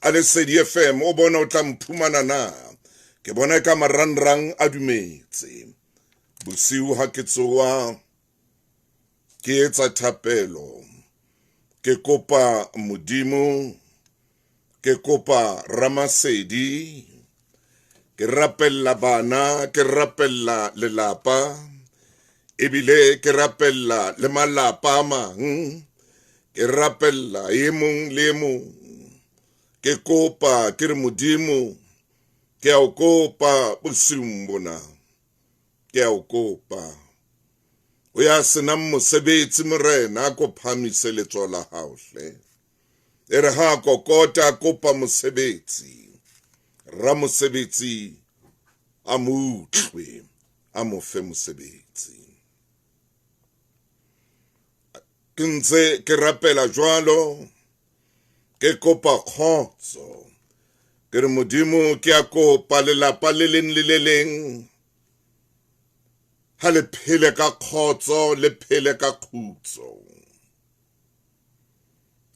a Lesedi FM o bona o tla mphumana na ke bona ka marangrang a dumetse bosiu ha ke tsoa ke etsa thapelo ke kopa modimo ke kopa Ramasedi ke rapella bana ke rapella lelapa ebile ke rapella le malapa mang ke rapella emong le emong ke kopa ke re modimo ke a o kopa bosiung bona ke a o kopa o ya sena mosebetsi morena ko phamise letso la hao hle e re ha kokota kopa mosebetsi ramosebetsi a mutlwe a mo fe mosebetsi ke ntse ke rapela jwalo ke kopa khotso ke re modimo ke a kopa lelapa le leng le le leng ha le phele ka khotso le phele ka khutso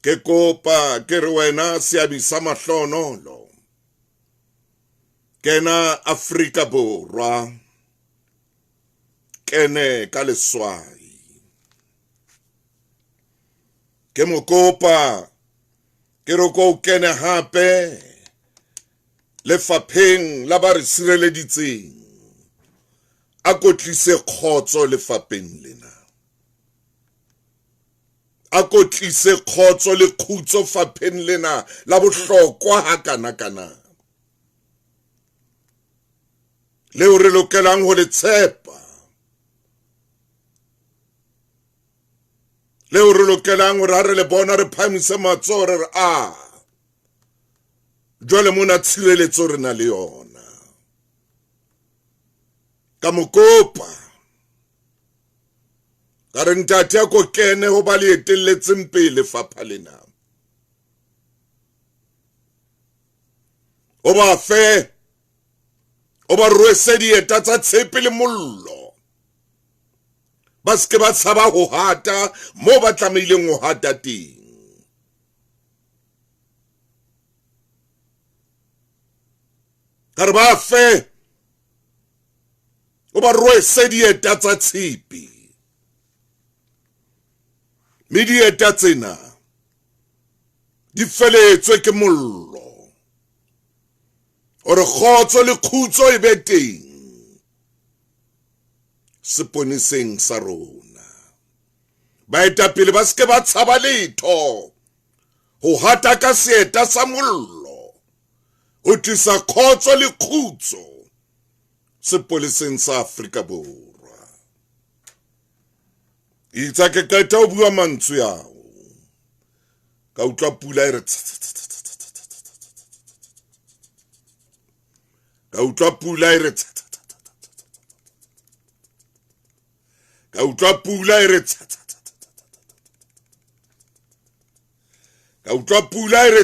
ke kopa ke re wena seabisa mahlonolo kena Afrika Borwa kene ka leswai ke mo kopa ke re ko kene hape lefapheng la ba re sireleditseng a kotlise khotso lefapheng lena a kotlise khotso le khutso fapheng lena la bohlokwa ha kana leo re lokelang ho le tshepa leo re lokelang hore ha re le bona re phamise matsoho re re jwale mona tshireletso re na le yona ka mokopa ka re ntate a ko kene ho ba le etelletseng pele fapha lena o ba fe o ba rwese dieta tsa tshepe le mollo ba ske ba tshaba ho hata mo ba tlameileng ho hata teng ka re ba fe o ba rwese dieta tsa tshepe mme dieta tsena di feletswe ke mollo ore khotso le khutso e be teng seponiseng sa rona baetapele ba ske ba tshaba letho ho hata ka seeta sa mollo o tlisa khotso le khutso sepoliseng sa Afrika Borwa itsa ke qeta ho bua mantswe yao ka utlwa pula e re ka utlwa pula e re ka utlwa pula e re ka utlwa pula e re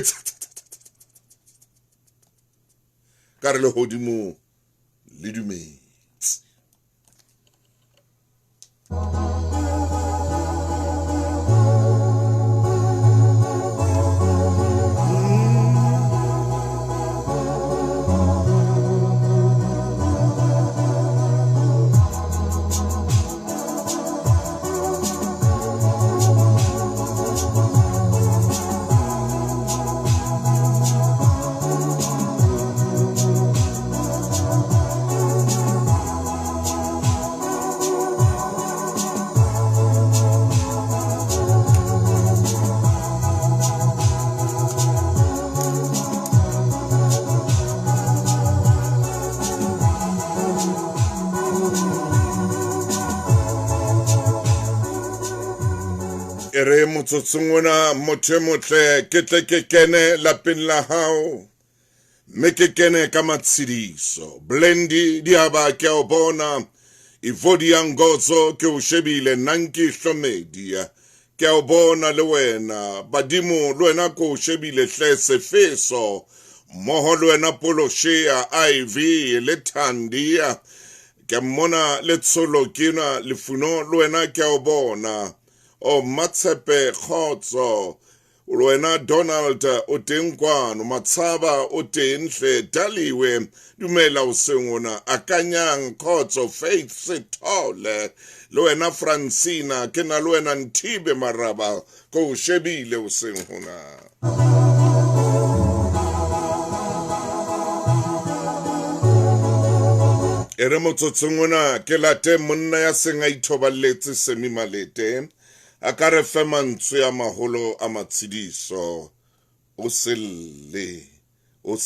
ka re le hodimo le dumetse ere motsotsong ona motho motle ke tle ke kene lapeng la hao mme ke kene ka matshidiso blendi di aba ke o bona ivodi ya ngozo ke o shebile nanki hlomedia ke o bona le wena badimo le wena ko o shebile hle sefeso moho le wena poloshea iv le thandia ke mona le tsolo kena le funo le wena ke o bona o Matshepe Khotso Wena Donald o teng kwano, Matshaba o teng hle, Daliwe dumela o sengona, Akanyang Khotso, Faith Sethole, le wena Francina ke na le wena Nthibe Maraba ko shebile o sengona. Ere motsotsong ona ke late monna ya seng a ithobaletse Semimalete a ka re fe mantswe a maholo a matshidiso o selle Ho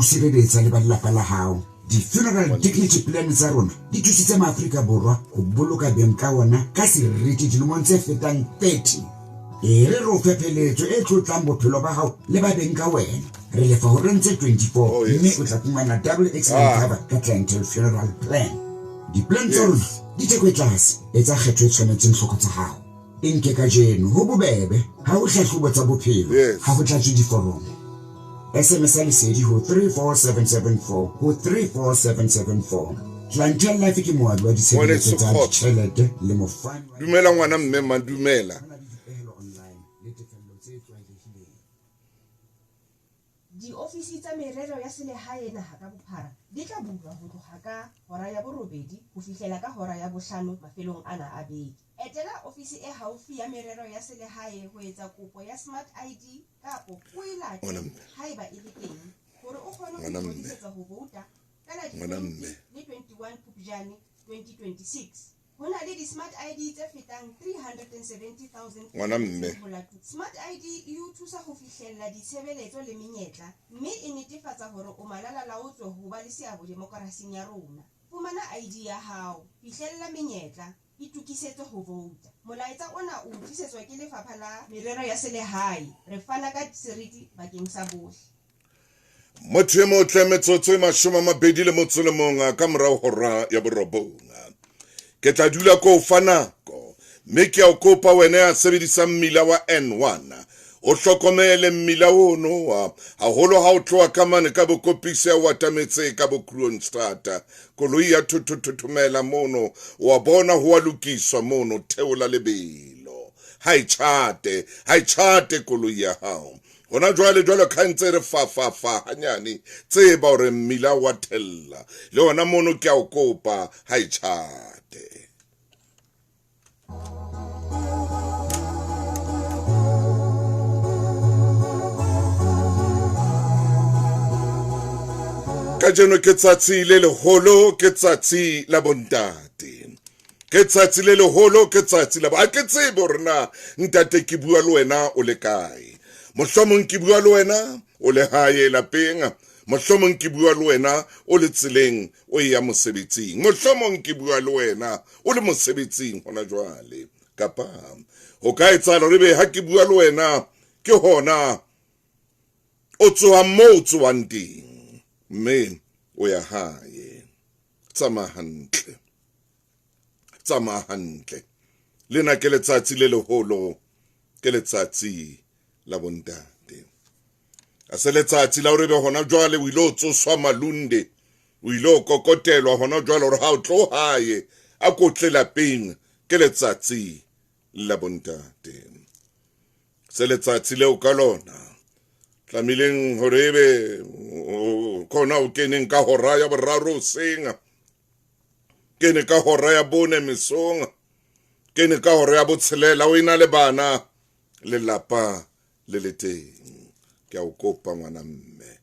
sireletsa le balelapa la hao. Di-funeral dignity plan tsa rona di thusitse maAfrika Borwa ho boloka beng ka ona ka seriti dilemong tse fetang 30. Re ro fepeletso e tlotlang bophelo ba hao le ba beng ka wena. Re lefa ho rentse 24 mme o tla fumana double excellent cover ka clientele funeral plan. Di-plan tsa rona di tekwe tlase, etsa kgetho e tshwanetseng hloko tsa hao. E nke ka jeno ho bobebe ha o hlahlobo tsa bophelo ha ho tlatswe diforomo. SMS lesedi ho 34774 ho 34774. Clientele Life ke moabi wa ditshebeletso tsa ditjhelete le mofani. Dumela ngwana mme Madumela. Diofisi tsa merero ya selehae naha ka bophara di tla bulwa ho tloha ka hora ya borobedi ho fihlela ka hora ya bohlano mafelong ana a beke. Etela ofisi e haufi ya merero ya selehae ho etsa kopo ya Smart ID kapo o e late haeba e le teng hore o kgone ho ikgodisetsa ho vouta ka la 20 le 21 Phupjane 2026. Hona le di-Smart ID tse fetang 370,000. Smart ID e o thusa ho fihlella ditshebeletso le menyetla, mme e netefatsa hore o malala-laotswe ho ba le seabo demokrasing ya rona. Fumana ID ya hao, fihlella menyetla, itukisetse ho vouta. Molaetsa ona o tlisetswa ke Lefapha la Merero ya Selehae. Re fana ka seriti bakeng sa bohle. Motho e motle metsotso e 21 ka morao hora ya borobonga. Ke tla dula ko fanako, mme ke a kopa wena ya sebedisang mmila wa N1 o hlokomele mmila ono haholo ha o tloha ka mane ka bokopisi ya watametse ka bo Kroonstad. Koloi ya thuthuthumela mono wa bona ho wa lokiswa mono, theola lebelo. Hai chate koloi ya hao. Hona jwale ka ntse re fa hanyane tseba hore mmila wa thella le ona mono ke a o kopa hai chate. Ka jeno ke tsatsi le leholo, ke tsatsi la bontate. Ke tsatsi le leholo, ke tsatsi la ke tsebe hore na ntate ke bua le wena o le kae. Mohlomong ke bua le wena o le hae lapeng, mohlomong ke bua le wena o le tseleng o ya mosebetsing, mohlomong ke bua le wena o le mosebetsing hona jwale. Kapa ho ka etsahala re be ha ke bua le wena ke hona o tsoha moo o tsohang teng, mme o ya hae. Tsamaya hantle. Lena ke letsatsi le leholo, ke letsatsi la bontate. A se letsatsi la hore be hona jwale o ilo tsoswa malunde, o ilo kokotelwa hona jwale hore ha o tlo hae a kotle lapeng, ke letsatsi la bontate. Se letsatsi leo ka lona tlamileng hore ebe kona o keneng ka hora ya boraro hoseng, kene ka hora ya bone mesong, kene ka hora ya botshelela o ina le bana lelapa le le teng. Ke a o kopa ngwana mme,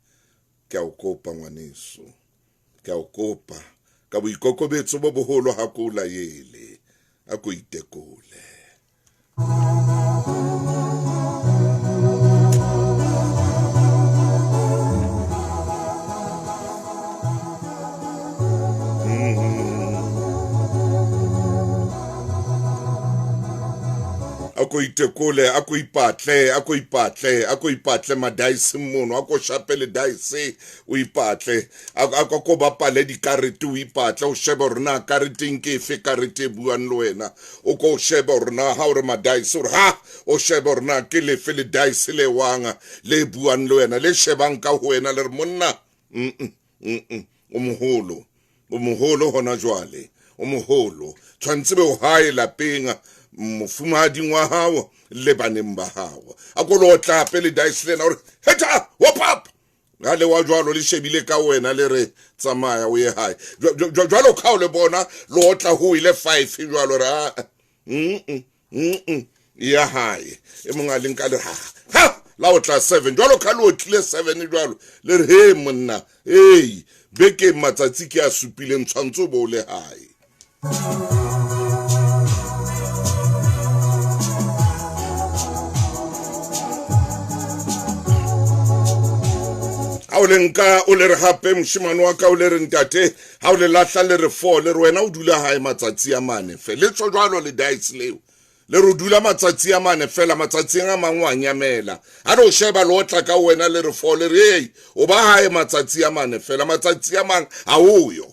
ke a o kopa ngwaneso, ke a o kopa ka boikokobetso bo boholo ha ko laele a ko itekole. Ako itekole, ako ipatle madaisi mono, ako shapele daisi o ipatle, ako ko bapale dikarete o ipatle, o shebe rona kareteng ke efe karete buang le wena, o ko shebe rona ha ore madaisi ha o shebe rona ke lefe le daisi le wanga le buang le wena le shebang ka ho wena le re monna o moholo o moholo hona jwale o moholo tshwantse be o hae lapeng mofumading wa hao le baneng ba hao a ko lo tla pele dice lena hore heta hop up ga le wa jwalo le shebile ka wena le re tsamaya o ye hae jwalo ka o le bona lo tla ho ile 5 jwalo ra ya hae e monga le nka le ha la o tla 7 jwalo ka lo tlile 7 jwalo le re he monna hey beke matsatsi ke a supile ntshwantso bo le hae ha o le nka o le re hape moshimane wa ka o le re ntate ha o le lahla le re 4 le re wena o dula hae matsatsi a mane fe le tsho jwalo le dice leo le ro dula matsatsi a mane fela matsatsi a mangwe a nyamela ha re o sheba lo tla ka wena le re 4 le re hey o ba hae matsatsi a mane fela matsatsi a mang a uyo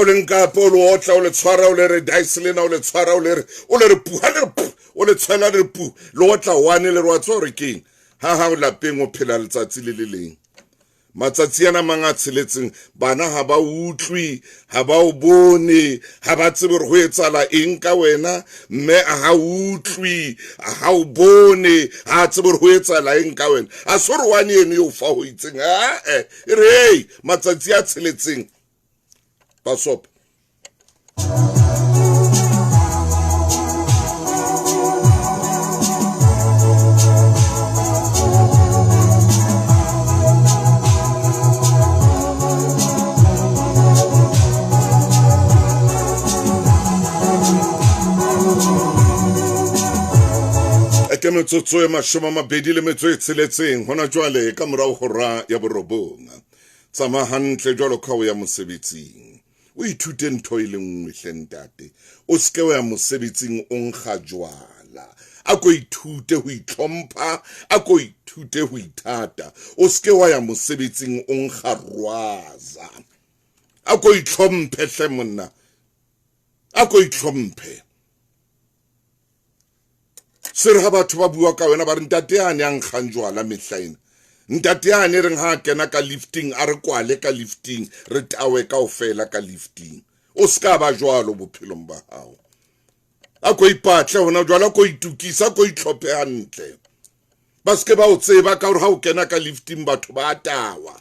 o le nka polo o tla o le tshwara o le re dice lena o le tshwara o le re pu ha le pu o le tshela le pu lo tla wane le rwa tsore keng ha o lapeng o phela letsatsi le leng matsatsi ana manga tsheletseng bana ha ba utlwi ha ba o bone ha ba tsebe re ho etsala eng ka wena mme a ha utlwi ha o bone ha tsebe re ho etsala eng ka wena a sore wane ene yo fa ho itseng re matsatsi a tsheletseng Pasop. Eke metsotso e mashome mabedi le metso e tsheletseng hona jwale ka morao hora ya borobong tsama hantle jwalo ka o ya mosebetsing o ithute ntho ile nngwe hlentate o ske wa mosebetsing o nkga jwala a ko ithute ho itlhompha a ko ithute ho ithata o ske wa ya mosebetsing o nkga rwaza a ko itlhomphe hle monna a ko itlhomphe sere ha batho ba bua ka wena ba re ntate yane a nkgang jwala mehlaena ntate yane re ha kena ka lifting a re kwale ka lifting re tawe ka ofela ka lifting o ska ba jwalo bophelong ba hao a ko ipatle hona jwala ko itukisa ko itlhophe hantle ba ske ba o tseba ka hore ha o kena ka lifting batho ba tawa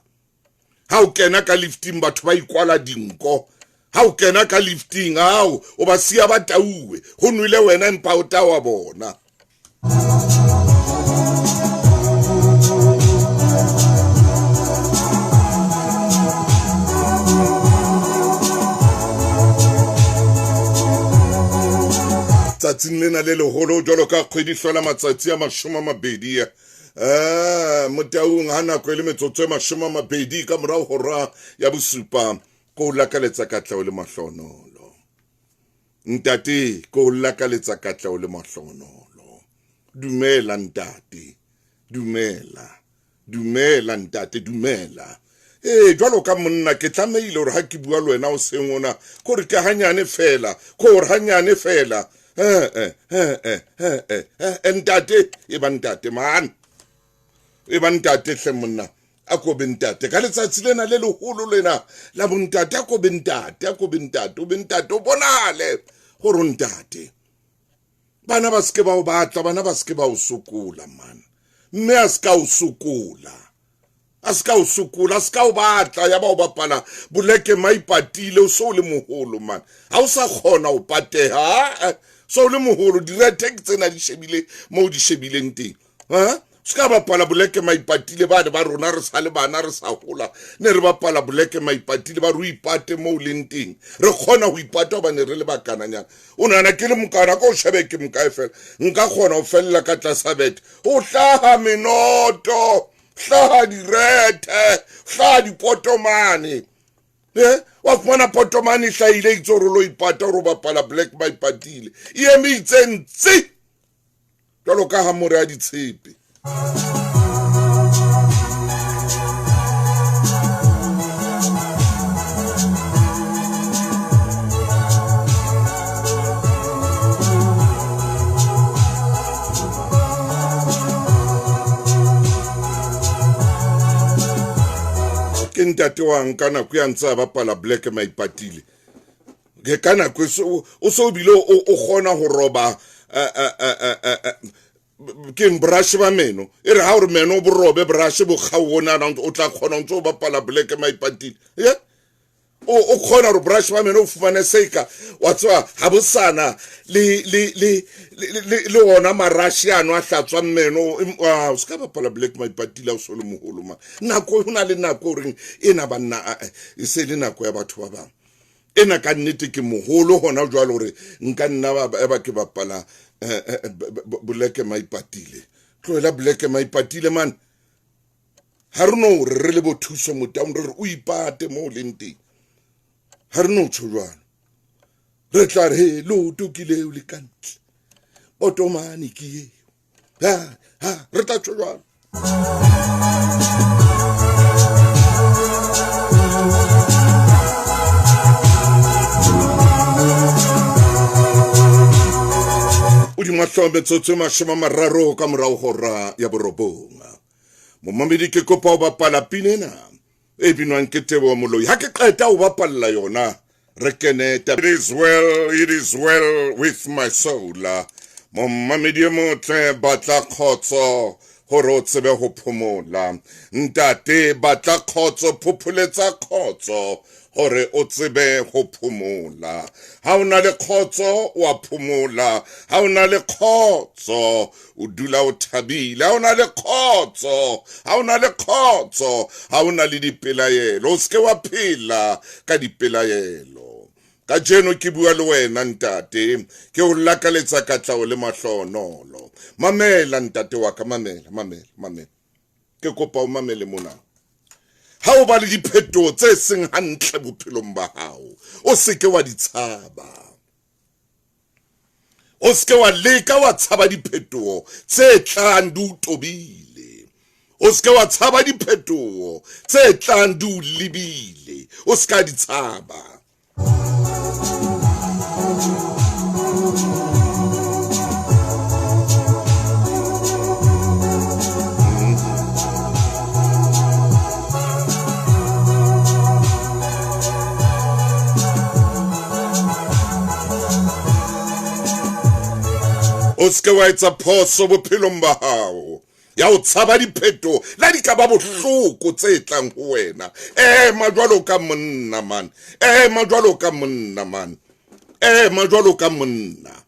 ha o kena ka lifting batho ba ikwala dinko ha o kena ka lifting hao o ba sia ba tauwe ho nwile wena empa o tawa bona tsatsing lena le leholo jwalo ka kgwedi hlola matsatsi a mashome mabedi motaung ha nako le metsotso e mashome mabedi ka morao hora ya bosupa ko lakaletsa katleho le mahlonolo ntate ko lakaletsa katleho le mahlonolo dumela ntate dumela ntate dumela jwalo ka monna ke tlameile hore ha ke bua le wena o seng ona ko re ke hanyane fela ko re hanyane fela ntate e ba ntate man e ba ntate hle monna a ko bentate ka letsatsi lena le leholo lena la bontate a ko bentate o bentate o bonale gore ntate bana ba ske ba o batla bana ba ske ba o sokola man mme a ska o sokola a ska o batla ya ba o bapala boleke maipatile o so le moholo man ha o sa khona o pateha so le moholo direct tsena di shebile mo di shebileng teng ska bapala boleke maipatile ba rona re sa le bana re sa hola ne re bapala boleke maipatile ba ru ipate mo leng teng re khona ho ipata ba ne re le bakananyana o nana ke le mokana ka o shebe ke mkae fela nka khona o fella ka tlasa bet o hlaha menoto hlaha direte hlaha dipotomane wa fumana potomane hlahile itse re lo ipata ro bapala black maipatile e emitse ntsi jalo ka ha more a ditshepe ke ntate wa nka nako ya ntse a bapala Black Maipatile ke ka nako o so bile o kgona ho roba ke brush ba meno e re ha o re meno bo robe brush bo kgaona o tla kgona o ntse o bapala Black Maipatile o kgona re brush ba meno o fumane seika wa tswa ha bosana le ona marashiano a hlatswa meno o ska bapala Black Maipatile o so le moholo ma nako hona le nako reng ena banna e se le nako ya batho ba bang ena ka nnete ke moholo hona jwalo hore nka nna ba ke bapala Black Maipatile tloela Black Maipatile man ha re no re le bothuso motaung re o ipate mo lenteng ha re no tshojwana re tla re lo tukile o le kantle otomani ke ha re tla tshojwana o di mahlombe tsotse mashoma mararo ka morao hora ya borobonga momamedi ke kopa o bapala pinena e binwang ke Teboho Moloi ha ke qeta o bapalla yona re kene it is well with my soul momamedi motle batla khotso hore o tsebe ho phomola ntate batla khotso phopholetsa khotso hore o tsebe ho phomola ha ona le khotso wa phomola ha ona le khotso o dula o thabile ha ona le khotso ha ona le khotso ha ona le dipelaelo o ske wa phela ka dipelaelo ka jeno ke bua le wena ntate ke o lakaletsa katlao le mahlonolo mamela ntate wa ka mamela ke kopa o mamele mona ha o ba le diphetho tse seng hantle bophelong ba hao o seke wa di tshaba o seke wa leka wa tshaba diphetho tse tlang di utobile o seke wa tshaba diphetho tse tlang di o libile o seka di tshaba o seke wa etsa phoso bophelong ba hao ya o tshaba diphetho la di ka ba bohloko tse tlang ho wena majwalo ka monna man majwalo ka monna man majwalo ka monna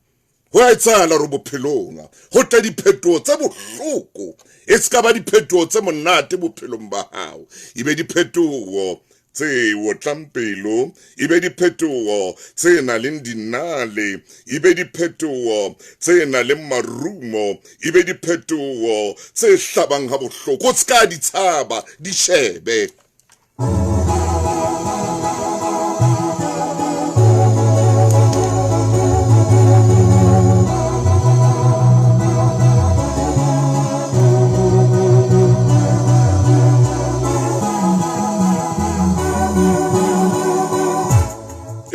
ho etsahala re bophelong ho tla diphetho tse bohloko e ska ba diphetho tse monate bophelong ba hao ibe diphetho tse o tlampelo ibe diphetho tse na le dinale ibe diphetho tse na le marumo ibe diphetho tse hlabang ha bohloko ska di tshaba di shebe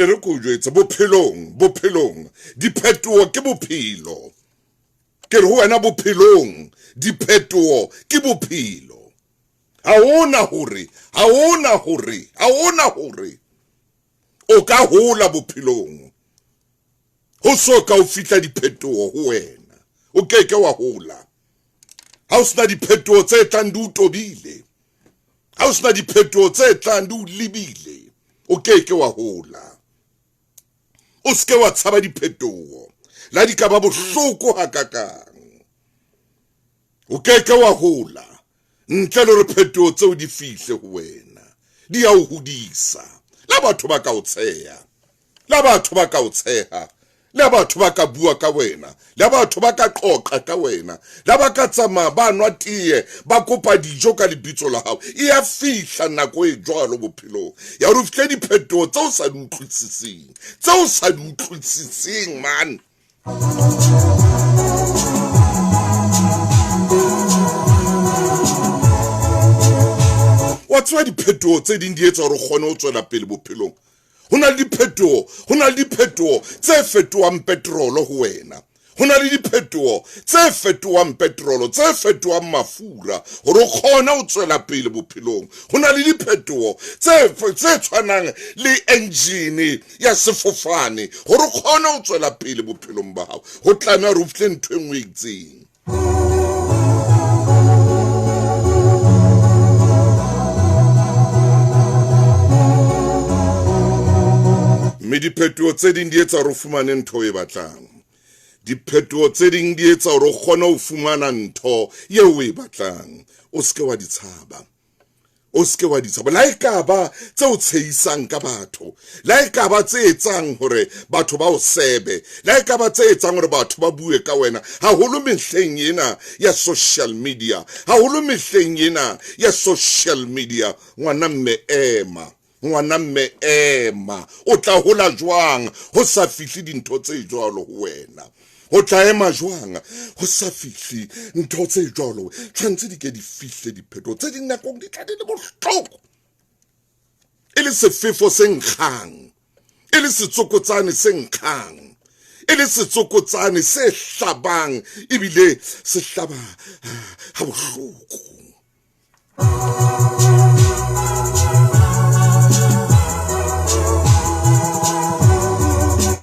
re go jwetsa bophelong diphetho ke bophelo ke re ho wena bophelong diphetho ke bophelo ha ona hore o ka hola bophelong ho soka o fitla diphetho ho wena o keke wa hola ha o sna diphetho tse tlang di utobile ha o sna diphetho tse tlang di o libile o keke wa hola o seke wa tshaba diphetho la di ka ba bohloko hakakang o keke wa hola ntle le re phetho tseo di fihle ho wena di ya o hodisa la batho ba ka o tsheha la batho ba ka o tsheha la batho ba ka bua ka wena la batho ba ka qoqa ka wena la ba ka tsamaya ba nwa tie ba kopa dijo ka lebitso la hao e ya fihla nako e jwalo bophelong ya re fihle diphetho tseo sa di utlwisising man wa tswa diphetho tse ding di etsa hore o kgone ho tswela pele bophelong Hona le diphetho tse fetoang petrolo ho wena Hona le diphetoho tse fetohang petrolo, tse fetohang mafura hore o kgona ho tswela pele bophelong. Hona le diphetoho tse tshwanang le engine ya sefofane hore o kgona ho tswela pele bophelong ba hao. Ho tlameha re fihle ntho e nngwe e itseng. Mme diphetoho tse ding di etsa hore o fumane ntho e batlang. Diphetoho tse ding di etsa hore o kgone ho fumana ntho eo o e batlang. O ske wa di tshaba. O ske wa di tshaba. La ekaba tse o tshehisang ka batho. La ekaba tse etsang hore batho ba o sebe. La ekaba tse etsang hore batho ba bue ka wena. Haholo mehleng ena ya social media. Haholo mehleng ena ya social media. Ngwana mme ema. Ngwana mme ema. O tla hola jwang ho sa fihle dintho tse jwalo ho wena. O tla ema jwang ho sa fihle ntho tse jwalo. Tshwantse di ke di fihle diphetho tse ding nakong di tla di le bohloko. E le sefefo se nkgang. E le setsokotsane se nkgang. E le setsokotsane se hlabang ebile se hlaba ha bohloko.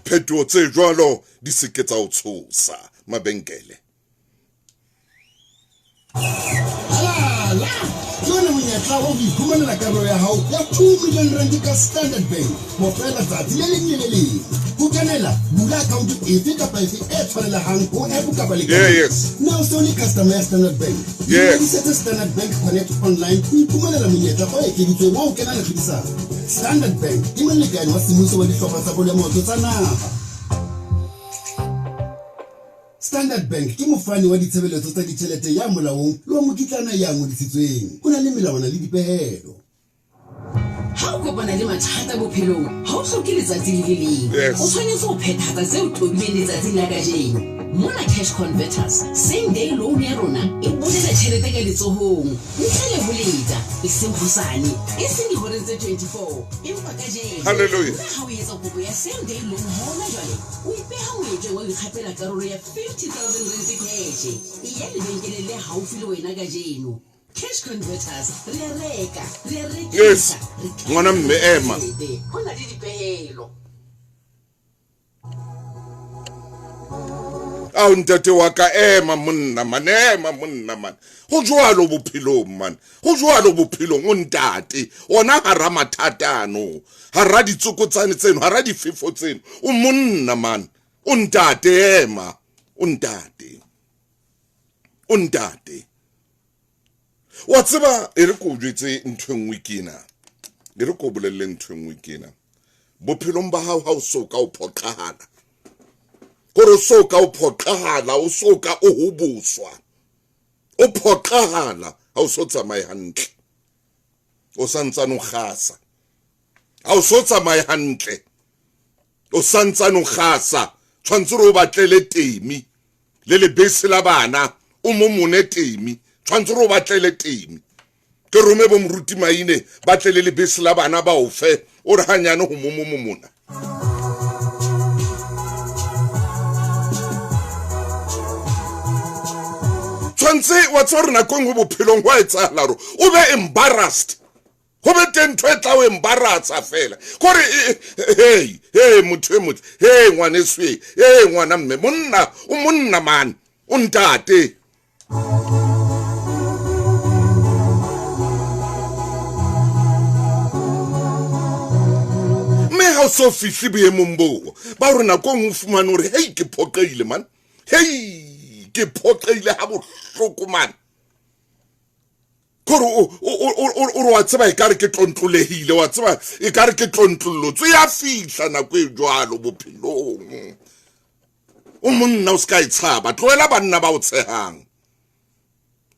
Phetoho tse jwalo di seke tsa o tshosa mabenkele. Jona monyetla wa ho iphumanela karolo ya hao ya 2 million rand ka Standard Bank mo fela tsatsi le leng le leng. Ho kenela bula account efe kapa efe e tshwanelehang ho app kapa le Yes. Now so ni customer ya Standard Bank. Yes. Set Standard Bank Connect online ho iphumanela monyetla o ekeditsweng wa ho kena le tlhodisano. Standard Bank ke molekane wa semmuso wa dihlopha tsa bolemo tsa naha. Standard Bank ke mofani wa ditshebeletso tsa ditjhelete ya molaong le wa mokitlana ya ngodisitsweng. Ho na le melawana le dipehelo. Ha o kopana le mathata bophelong, ha o hloke letsatsi le leng. Yes. O tshwanetse ho phethahatsa tseo tobileng letsatsing la kajeno. Mona Cash Converters, same day loan ya rona e bolela tjhelete ka letsohong. Ntle le ho leta, e seng hosane, e seng dihora tse 24. Empa kajeno. Hallelujah. Ha o etsa kopo ya same day loan hona jwale, o ipeha moetlo wa ikgapela karolo ya 50,000 rand cash. E ya lebenkeleng le haufi le wena kajeno. Cash Converters, re a reka, re a rekisa. Yes. Ngwana mme ema. Ho na le dipehelo. Ao ntate wa ka ema monna man, ema monna man. Ho jwalo bophelong man. Ho jwalo bophelong o ntate. Ona hara mathatano. Hara ditsokotsane tseno, hara difefo tseno. O monna man. O ntate ema. O ntate. O ntate. Wa tseba e re ko jwetse ntho engwe kena. E re ko bolelle ntho engwe kena. Bophelong ba hao ha o soka o phoqahala. Kore soka o phoqahala, o soka o hoboswa. O phoqahala ha o so tsamaye hantle. O santsane o gasa. Ha o so tsamaye hantle. O santsane o gasa. Tshwantse re o batlele temi. Le lebese la bana o mo mone temi. Tshwantse re o batlele temi. Ke rome bo mruti maine batlele lebese la bana ba o fe o re hanyane ho mo mona. Tshwantse wa tsore nakong ho bophelong wa etsahala ro o be embarrassed. Ho be teng ntho e tla o embarratsa fela. Kore hey motho e motho, hey ngwaneswe, hey ngwana mme monna, o monna man, o ntate. Me ha o so fihle boemong bo ba re nakong o fumane hore hey ke phoqeile man. Hey ke phoqeile ha bohloko man. Kore o wa tseba e kare ke tlontlolehile, wa tseba e kare ke tlontlolotso ya fihla nako e jwalo bophelong. O monna o ska itshaba, tloela banna ba o tshehang.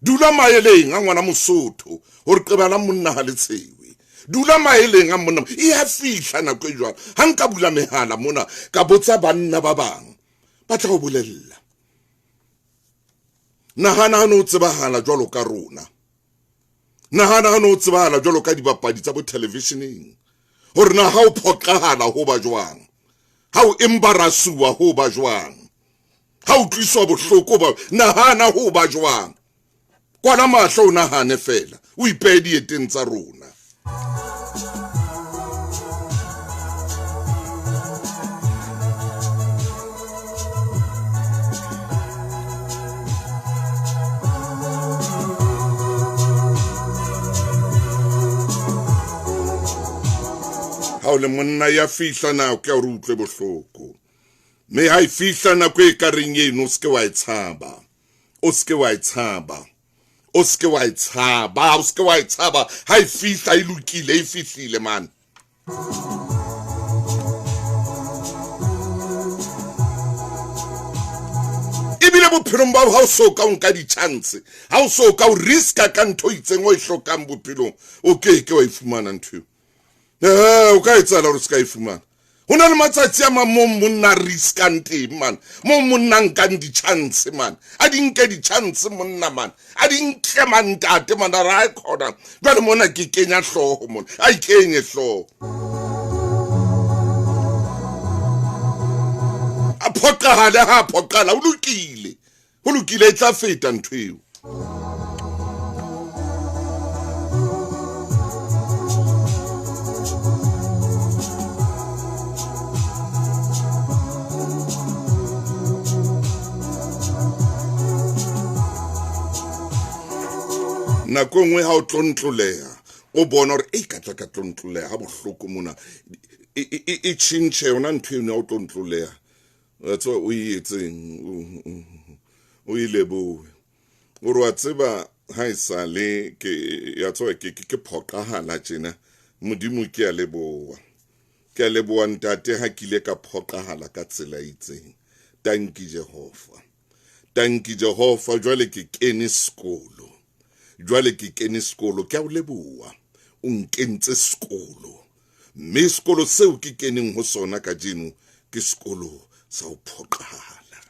Dula maeleng a ngwana Mosotho hore qebana monna ha le tshewe. Dula maeleng a monna e ya fihla nako e jwalo. Ha nka bula mehala mona ka botsa banna ba bang ba tla o bolella. Nahana no tsebahala jwalo ka rona. Nahana no tsebahala jwalo ka dibapadi tsa bo televisioneng. Hore na ha o phoqahala ho ba jwang. Ha o embarrassuwa ho ba jwang. ha o tliswa bohloko ba nahana ho ba jwang kwala mahlo o nahane fela o ipehe dieteng tsa rona. Ha o le monna ya fihla nako ya hore o utlwe bohloko, mme ha e fihla nako e kareng eno o seke wa e tshaba, o seke wa e tshaba, o seke wa e tshaba, o seke wa e tshaba. Ha e fihla e lokile, e fihlile man. Ebile bophelong ba ha o so ka o nka di-chance, ha o so ka o riska ka ntho e itseng o e hlokang bophelong, o keke wa e fumana ntho o ka etsala hore se ka e fumana. Ho na le matsatsi a mang mo monna riskang teng man, mo monna nkang di-chance man, a di nke di-chance monna man, a di nke man ntate man, a ra khona jwale mona ke kenya hlooho mona, a ikenye hlooho, a phoqahale ha phoqala, ho lokile e tla feta ntho eo. Nako nngwe ha o tlontloleha o bona hore ka tla ka tlontloleha ha bohloko mona e tjhentjhe yona ntho eno ya o tlontloleha, that's why o etseng o ilebohe ore wa tseba ha esale ya tswa ke phoqahala tjena modimo ke a leboha ntate ha kile ka phoqahala ka tsela itseng. Tanki Jehova jwale ke kene sekolo, ke a o leboha o nkentse sekolo, mme sekolo seo ke keneng ho sona ka jeno ke sekolo sa ho phoqahala.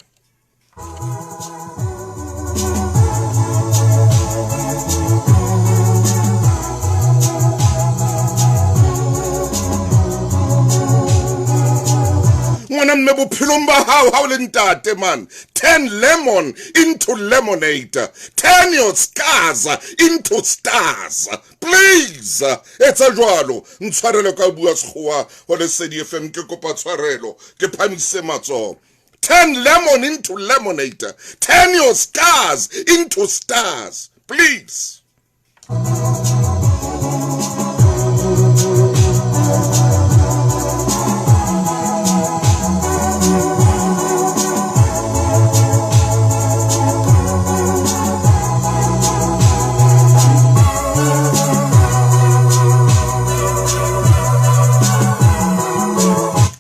Ngwana mme bophelong ba hao ha o le ntate man, turn lemon into lemonade, turn your scars into stars, please. Etsa jwalo, ntshwarelo ka bua sekgowa ho Lesedi FM, ke kopa tshwarelo, ke phamise matsoho. Turn lemon into lemonade, turn your scars into stars, please.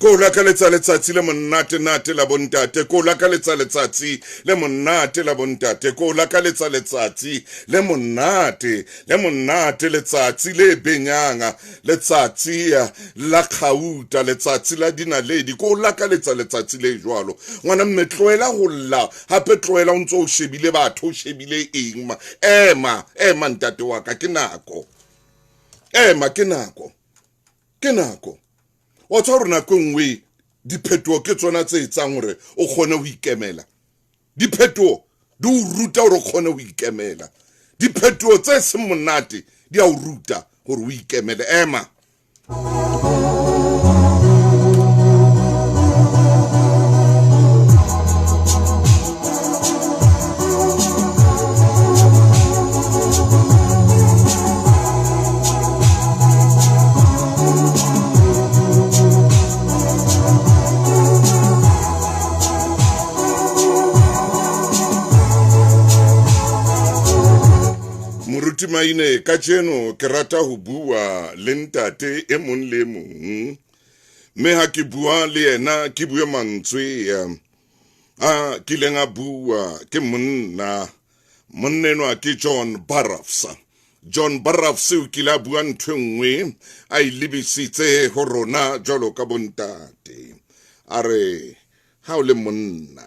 Ko la ka letsatsi le monate la bontate, ko la ka letsatsi le monate la bontate, ko la ka letsatsi le monate letsatsi le benyanga, letsatsi la khauta, letsatsi la dinaledi, ko la ka letsatsi le jwalo. Ngwana mme tloela ho lla, hape tloela o ntso o shebile batho, o shebile eng ma. Ema ntate wa ka, ke nako. Ke nako. Wa tswa rona ko nngwe diphetoho ke tsona tse etsang hore o kgone ho ikemela. Diphetoho di o ruta hore o kgone ho ikemela. Diphetoho tse seng monate di a o ruta hore o ikemele. Ema. Maine ka jeno ke rata ho bua le ntate e mong le mong, mme ha ke bua le yena ke bue mantswe ke lenga bua ke monnenwa ke John Barrafs o kila bua ntho nngwe a ilebisitse ho rona jwalo ka bontate. Are ha o le monna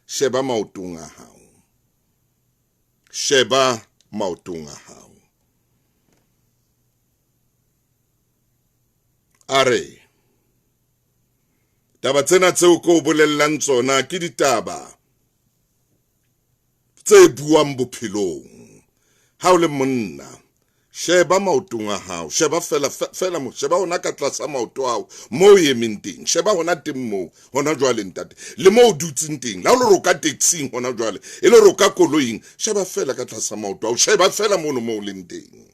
sheba maotong a hao, sheba maotong a hao. Are taba tsena tseo ko bolellang tsona ke ditaba tse buang bophelong. Ha o le monna, sheba maotong a hao, sheba fela sheba hona ka tlasa maoto a hao mo o emeng teng, sheba hona teng moo hona jwale ntate, le mo o dutseng teng, la o le roka taxing hona jwale, e le roka koloing, sheba fela ka tlasa maoto a hao, sheba fela mono mo o leng teng.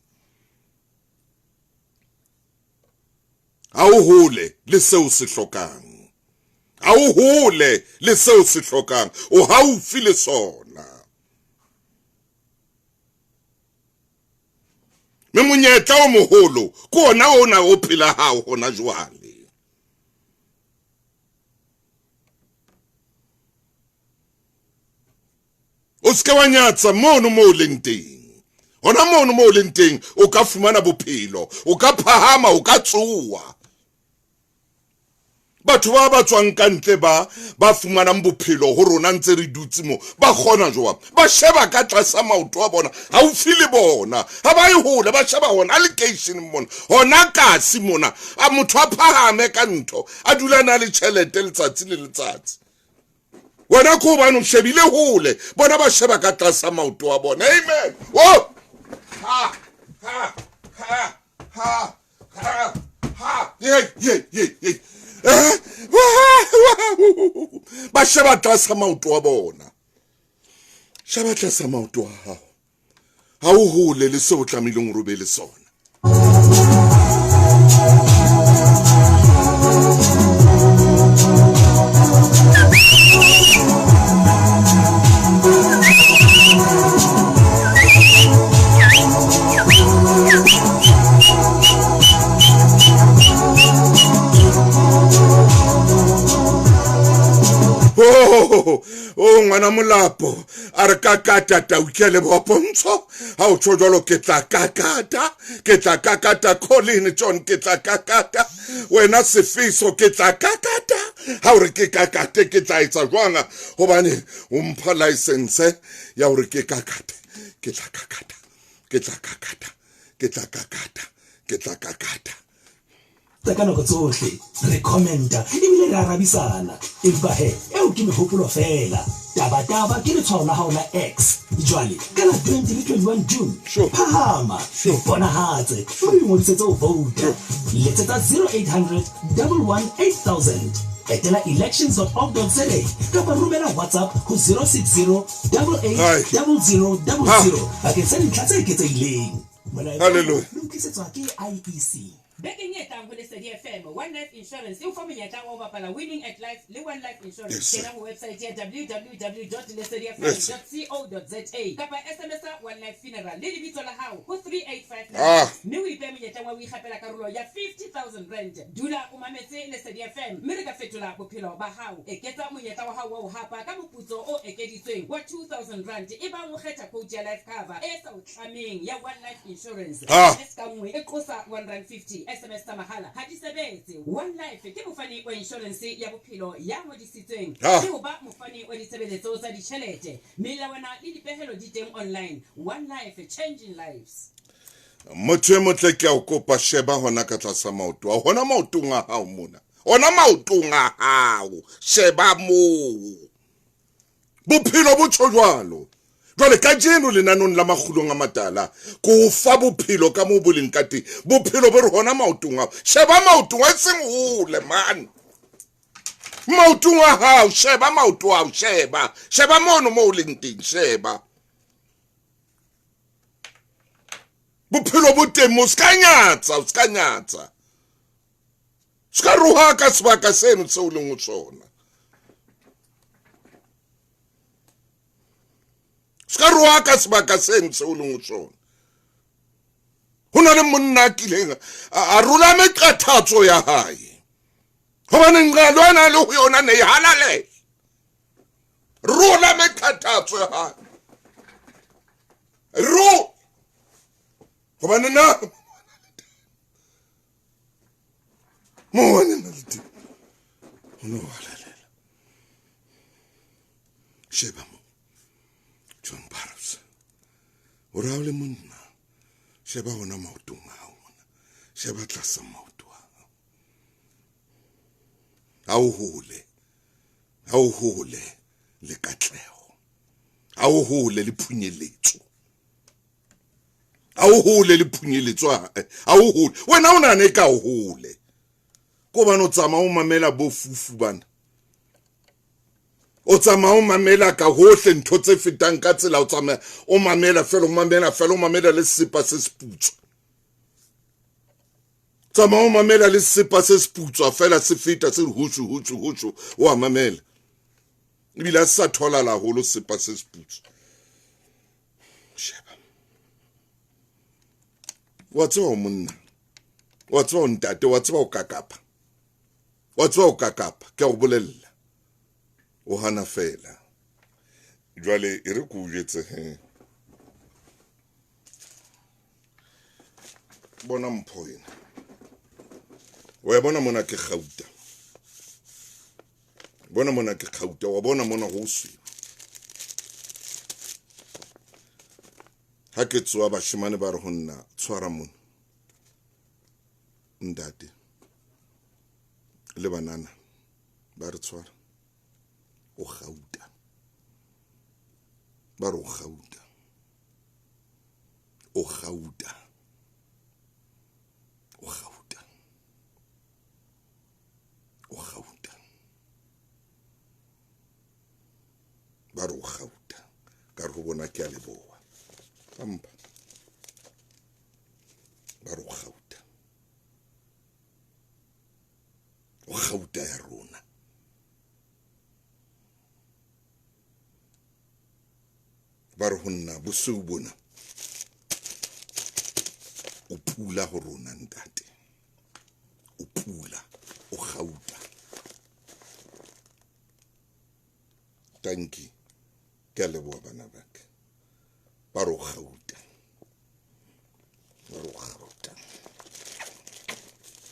Ha o hole le seo se hlokang, ha o hole le seo se hlokang, o haufi le sona. Me monyetla o moholo ke ona ona o phela hao hona jwale. O ska wa nyatsa mono mo o leng teng, hona mono mo o leng teng o ka fumana bophelo, o ka phahama, o ka tsoa. Batho ba tswang ka ntle ba fumanang bophelo ho rona ntse re dutse mo, ba kgona jwang? Ba sheba ka tlasa maoto a bona, haufi le bona, ha ba e hole, ba sheba hona allocation mona, hona kasi mona, a motho a phahame ka ntho, a dula na le tjhelete letsatsi le letsatsi. Wena ko bana o shebile hole, bona ba sheba ka tlasa maoto a bona. Amen. Oh! Ha ha ha ha ha ha. Ye. Ba sheba tlasa maoto a bona, sheba tlasa maoto a hao, ha o hole le seo tlamehileng o robe le sona. Oh ngwana molapo a re kakata ta ukele bopontsho, ha o tsho jalo ke tla kakata Colin John ke tla kakata, wena Sefiso ke tla kakata, ha o re ke kakate ke tla etsa jwanga hobane o mpha license ya o re ke kakate, ke tla kakata. Ka nako tsohle re commenta ebile re arabisana, empa he eo ke mehopolo fela. Taba ke letshwao la hao la X. Jwale ka la 2021 June phahama iponahatse o ingodisetse ho vouta, letsetsa 0800 118 000, etela elections.org.za kapa romela WhatsApp ho 060 88 0000 bakeng sa dintlha tse eketsehileng. Hallelujah. Lokisetswa ke IEC. Begging yet down with the FM, One Life Insurance, you from yet over para winning at life, One Life Insurance. Get our website here www.lesediafm.co.za. Kapa SMS One Life Funeral, Lady Bitola How, who 3859. New Ibem Yetawa we have a carulo ya 50,000 rent. Dula Umamete Lesedi FM, Mirka Fetula Popilo Bahau, Eketa Muyetawa How Hapa, Kamupuzo or Ekedi what 2,000 rent. Iba Muheta Koja Life Cover, Esa Chaming, ya One Life Insurance. Eskamwe, Ekosa 150. SMS Tamahala, Hadisabete, One Life, Kimufani or insurance, Yabupilo, Yamodisiteng, Yuba Mufani or Disabilitosa di Chelete, Milawana, Lidi Pehelo Ditem online, One Life, changing lives. Motho motle ke o kopa sheba hona ka tlasa maoto, hona maotong a hao mona, hona maotong a hao, sheba mo bophelo bo tshojwalo. Jwale ka jeno lenanong la makgulong a matala ko fa bophelo ka mo boleng ka teng, bophelo bo re hona maotong a sheba maotong a seng hole man, maotong a hao sheba maoto a sheba mono mo o leng teng, sheba bophelo bo teng mo ska nyatsa ska roha ka sebaka seno tse o leng o tsona, ska roha ka sebaka seno tse o leng o tsona. Ho na le monna kileng a rola meqathatso ya hae hobane ngalo ana le ho yona ne halale, rola meqathatso ya hae hobane na moone maldi ono halalela sheba mo John Barros o raole monna sheba hona maotong a hona, sheba tlasa maoto ha o hole le katleho, ha o hole le phunyeletso, ha o hole le phunyeletso, ha o hole wena o nane ka o hole ko bana o tsamaya o mamela bo fufu bana, o tsamaya o mamela ka hohle ntho tse fetang ka tsela, o tsamaya o mamela fela, o mamela le sepa se seputswa, tsamaya o mamela le sepa se seputswa fela se feta se hushu o a mamela, ebile a sa thola la holo sepa se seputswa. Sheba wa tswa monna, wa tswa ntate, wa tswa o kakapa, wa tswa o kakapa ke go bolella o hana fela. Jwale e re ko jetse bona mpho ena, wa bona mona ke Gauta, bona mona ke Gauta, wa bona mona go swe ha ke tswa bashimane ba re ho nna tshwara mona ndate le banana ba re tshwara o Gauta, ba re o Gauta, o Gauta, o Gauta, o Gauta, ba re o Gauta ka re go bona ke a leboa ampa, ba re o Gauta, o Gauta ya rona. Ba re ho nna boseu bona o pula ho rona ntate, o pula, o Gauta. Tanki ke a leboa bana ba ka, ba re o Gauta, ba re o Gauta,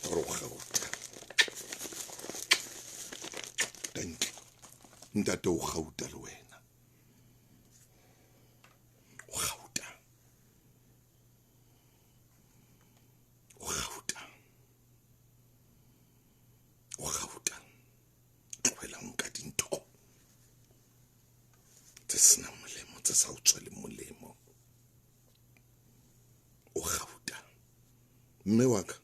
ba re o Gauta. Tanki ntate o Gauta le wena, o Gauta, o Gauta, o Gauta. Tlohela nka dintho tse senang molemo, tse sa o tswele molemo, o Gauta. Mme wa ka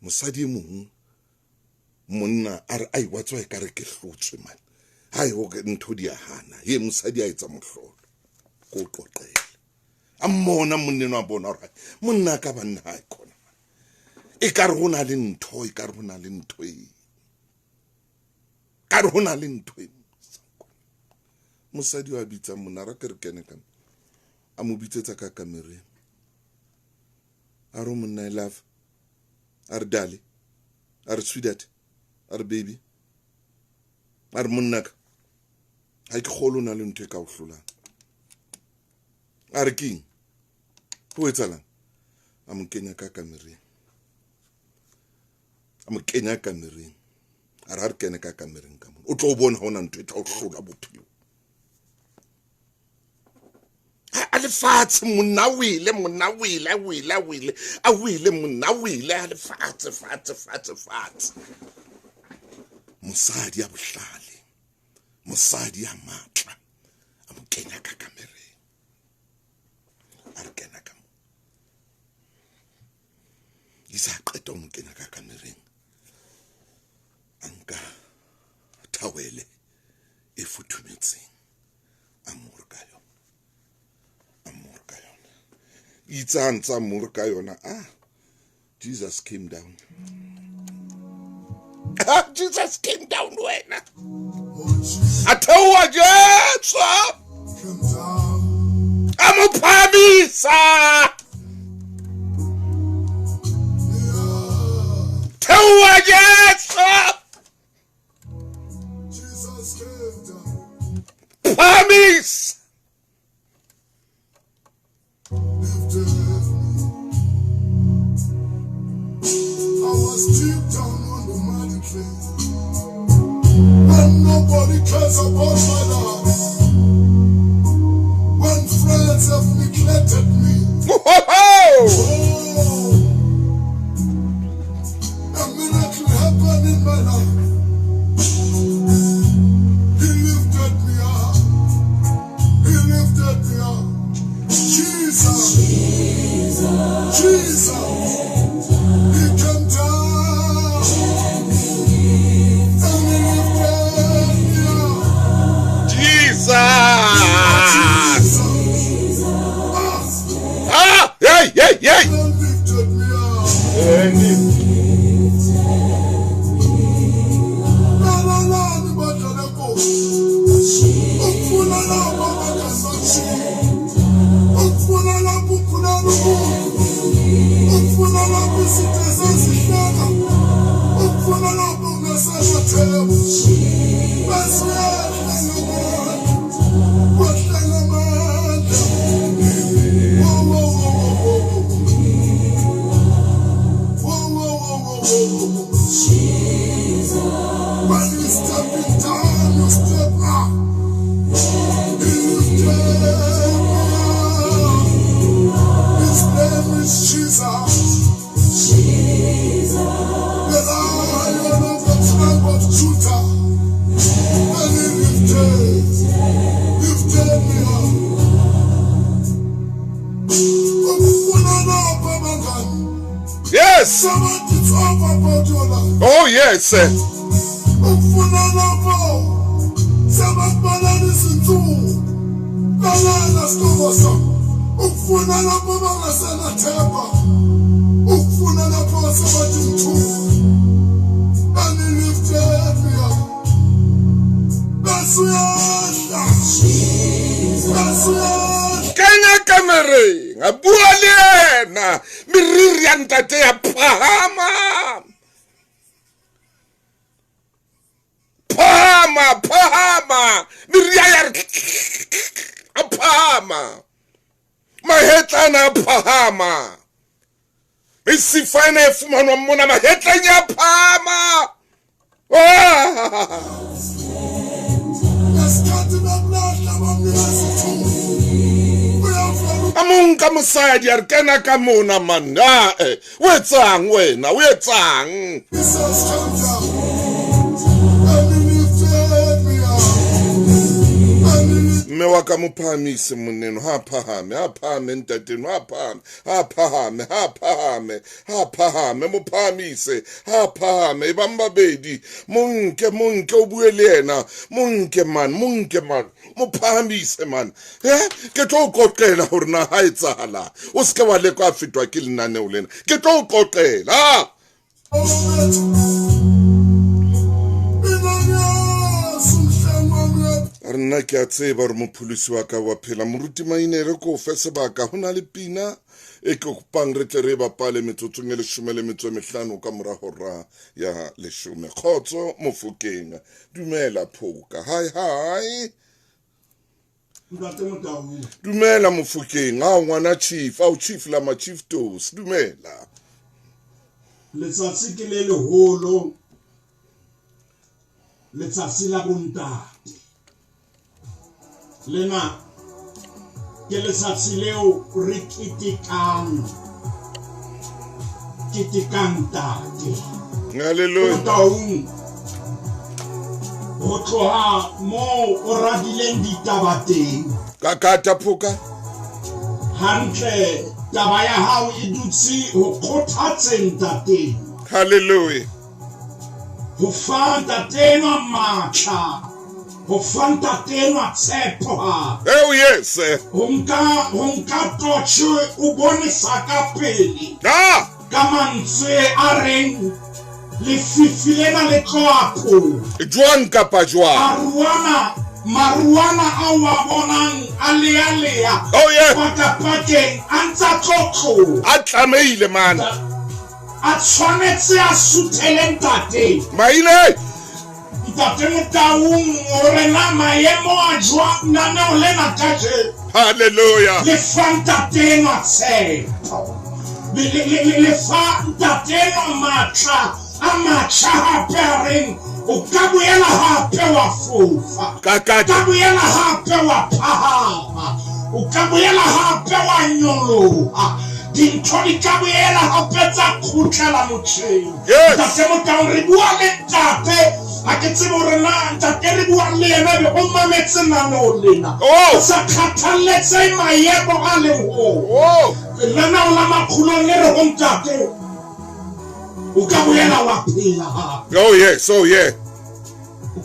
mosadi mong monna a re ai wa tswa e ka re ke hlotswe man, hai ho ntho di a hana ye mosadi a etsa mohlolo ko qoqela a mmona monneno a bona hore monna ka banna ha ikona e ka re hona le ntho, e ka re hona le ntho e ka re hona le ntho e mosadi wa bitsa monna ra ke re kene ka a mo bitsetsa ka kamereng a re monna I love, a re dale, a re sweetheart, a re baby, a re monna ka ha ke kgolo na le ntho e ka o hlolang, a re king ho etsalang, a mo kenya ka kamereng, a mo kenya kamereng, a re kene ka kamereng ka mona o tlo bona hona ntho e tla o hlola bophelo a le fatshe monna wile a wile monna wile a le fatshe mosadi a bohlale, mosadi a matla a mo kenya ka kamereng, a re kena ka mo isa qeta mo kenya ka kamereng, anka thawele e futhumetseng a morka yona itsa morka yona. Jesus came down. Jesus came down wena a thewa Jesu a mo phamisa thewa Jesu phamisa deep down on the muddy place when nobody cares about my life, when friends have neglected me. A miracle happened in my life. yes. Somebody talk about your life. Oh, yes. Ufuna lapho. Sababala nisitu. Nalala stobosa. Ufuna lapho bangasela themba. Ufuna lapho sabathi mthu. Ani lifted me up. Basuyanda. Basuyanda. Kenya kamere. Ngabua le yena. Miriri ya ntate ya phahama. Phahama. Miriri ya phahama. Mahetlana phahama. Isifana efumana mona mahetlana ya phahama. Amunka mosadi a re kena ka mona manna o etsang wena o etsang mme wa ka mophahamise moneno ha phahame ntateno ha phahame mophahamise ha phahame e bang babedi monke o bue le yena monke man mophahamise man ke tlo o qoqela hore na ha etsahala o se ke wa leka a fetwa ke lenaneo lena ke tlo o qoqela rena ke a tseba re mopholosi wa ka wa phela moruti mainere ko fe sebaka ho na le pina e ke kopang re tle re bapale metsotsong e 15 ka mora hora ya 10 Khotso Mofokeng dumela Phoka hi dumela Mofokeng a ngwana chief au chief la ma chief tos dumela letsatsi ke le leholo letsatsi la bontate lena ke letsatsi leo re ketekang tate haleluya taung ho tloha mo o radileng ditaba teng kakata Phoka hantle taba ya hao e dutse ho kgothatseng tate haleluya ho fa tate no matla ho fanta tena tshepo ha oh yes honka tocho o bone saka pele ka mantswe a reng le fifilena le tloapo jwang kapa jwang maruana a wa bonang alea oh yeah pakeng antsa tlotlo a tlameile man a tshwanetse a suthele ntate maine Tate Motaung ore na maemo a jwa nana ole na kaje haleluya le fanta tena tshepo le fanta tena matla amacha hape o kabuela hape wa fufa kabuela hape wa phahama o kabuela hape wa nyoloha dintho di kabuela hape tsa khutlela motjheng Tate Motaung re bua le tate a ke tsebo rena ntate re bua le yena be o mametse nano lena o sa khathaletse maemo a le ho lena o la makhulo le re ho ntate o ka boela wa phela oh yes o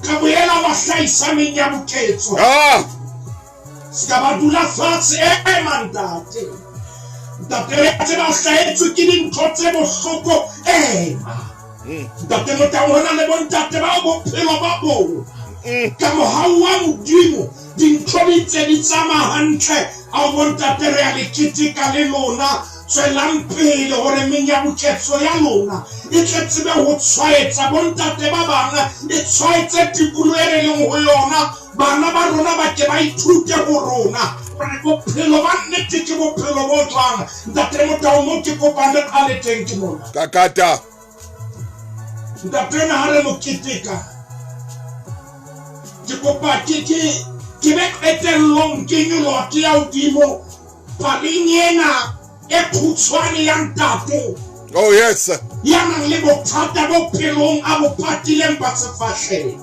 ka boela wa hlaisa menya boketso ska ba dula fatshe mandate ntate re tseba hlaetswe ke dintho tse bohloko Tate Motaung hona le bontate ba bophelo ba bona ka mohau wa modimo dintho di ntse di tsamaya hantle a bontate re a le keteka le lona tswelang pele hore menyabuketso ya lona e tle tsebe ho tshwaetsa bontate ba bana e tshwaetse tikolo e re leng ho yona bana ba rona ba ke ba ithute ho rona bophelo ba nnete ke bophelo bo jwang Tate Motaung mo ke kopane a le teng ke mona kakata Ntatena hare mo keteka ke kopa ke be etellong ke nyolo ke ya udimo palinyena e khutshwane ya ntate oh yes ya nang le bothata bo pelong a bo patileng ba sefahleng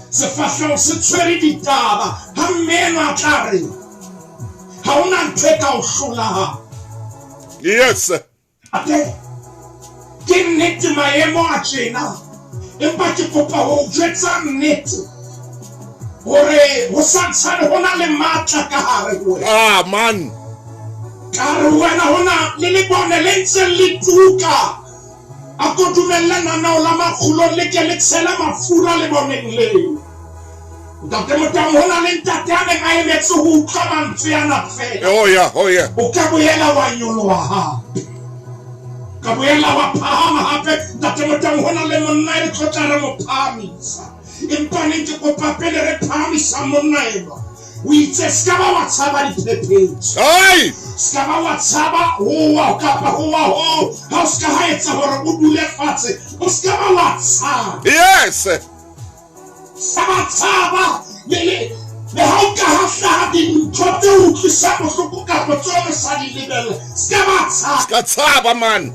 sefahleng se tshwere ditaba ha mmeno a tla re ha ona ntho e ka o hlola yes ate ke nnete maemo a tjena empa ke kopa ho jwetsa nnete hore ho santsane ho na le matla ka hare ho wena. Man ka re wena hona le bone le ntse le tuka a ko dumellana na o la makgulo le ke le tsela mafura le boneng leo. Ntate Motang hona le ntate a neng a emetse ho utlwa mantswe ana fela. Oh yeah O ka boela wa nyoloha hape ka boela wa phahama hape. Ntate Motang hona le monna e tlotla re mo phahamisa empa ne ke kopa pele re phahamisa monna eba o itse ska ba wa tshaba diphephetso ska ba wa tshaba hoa kapa hoa ho ha ska ha etsa hore o dule fatshe o ska ba wa tshaba. Yes Sabataba le ha o ka hafla dintho tse utlwisa bohloko kapa tsona sa di lebella ska tshaba man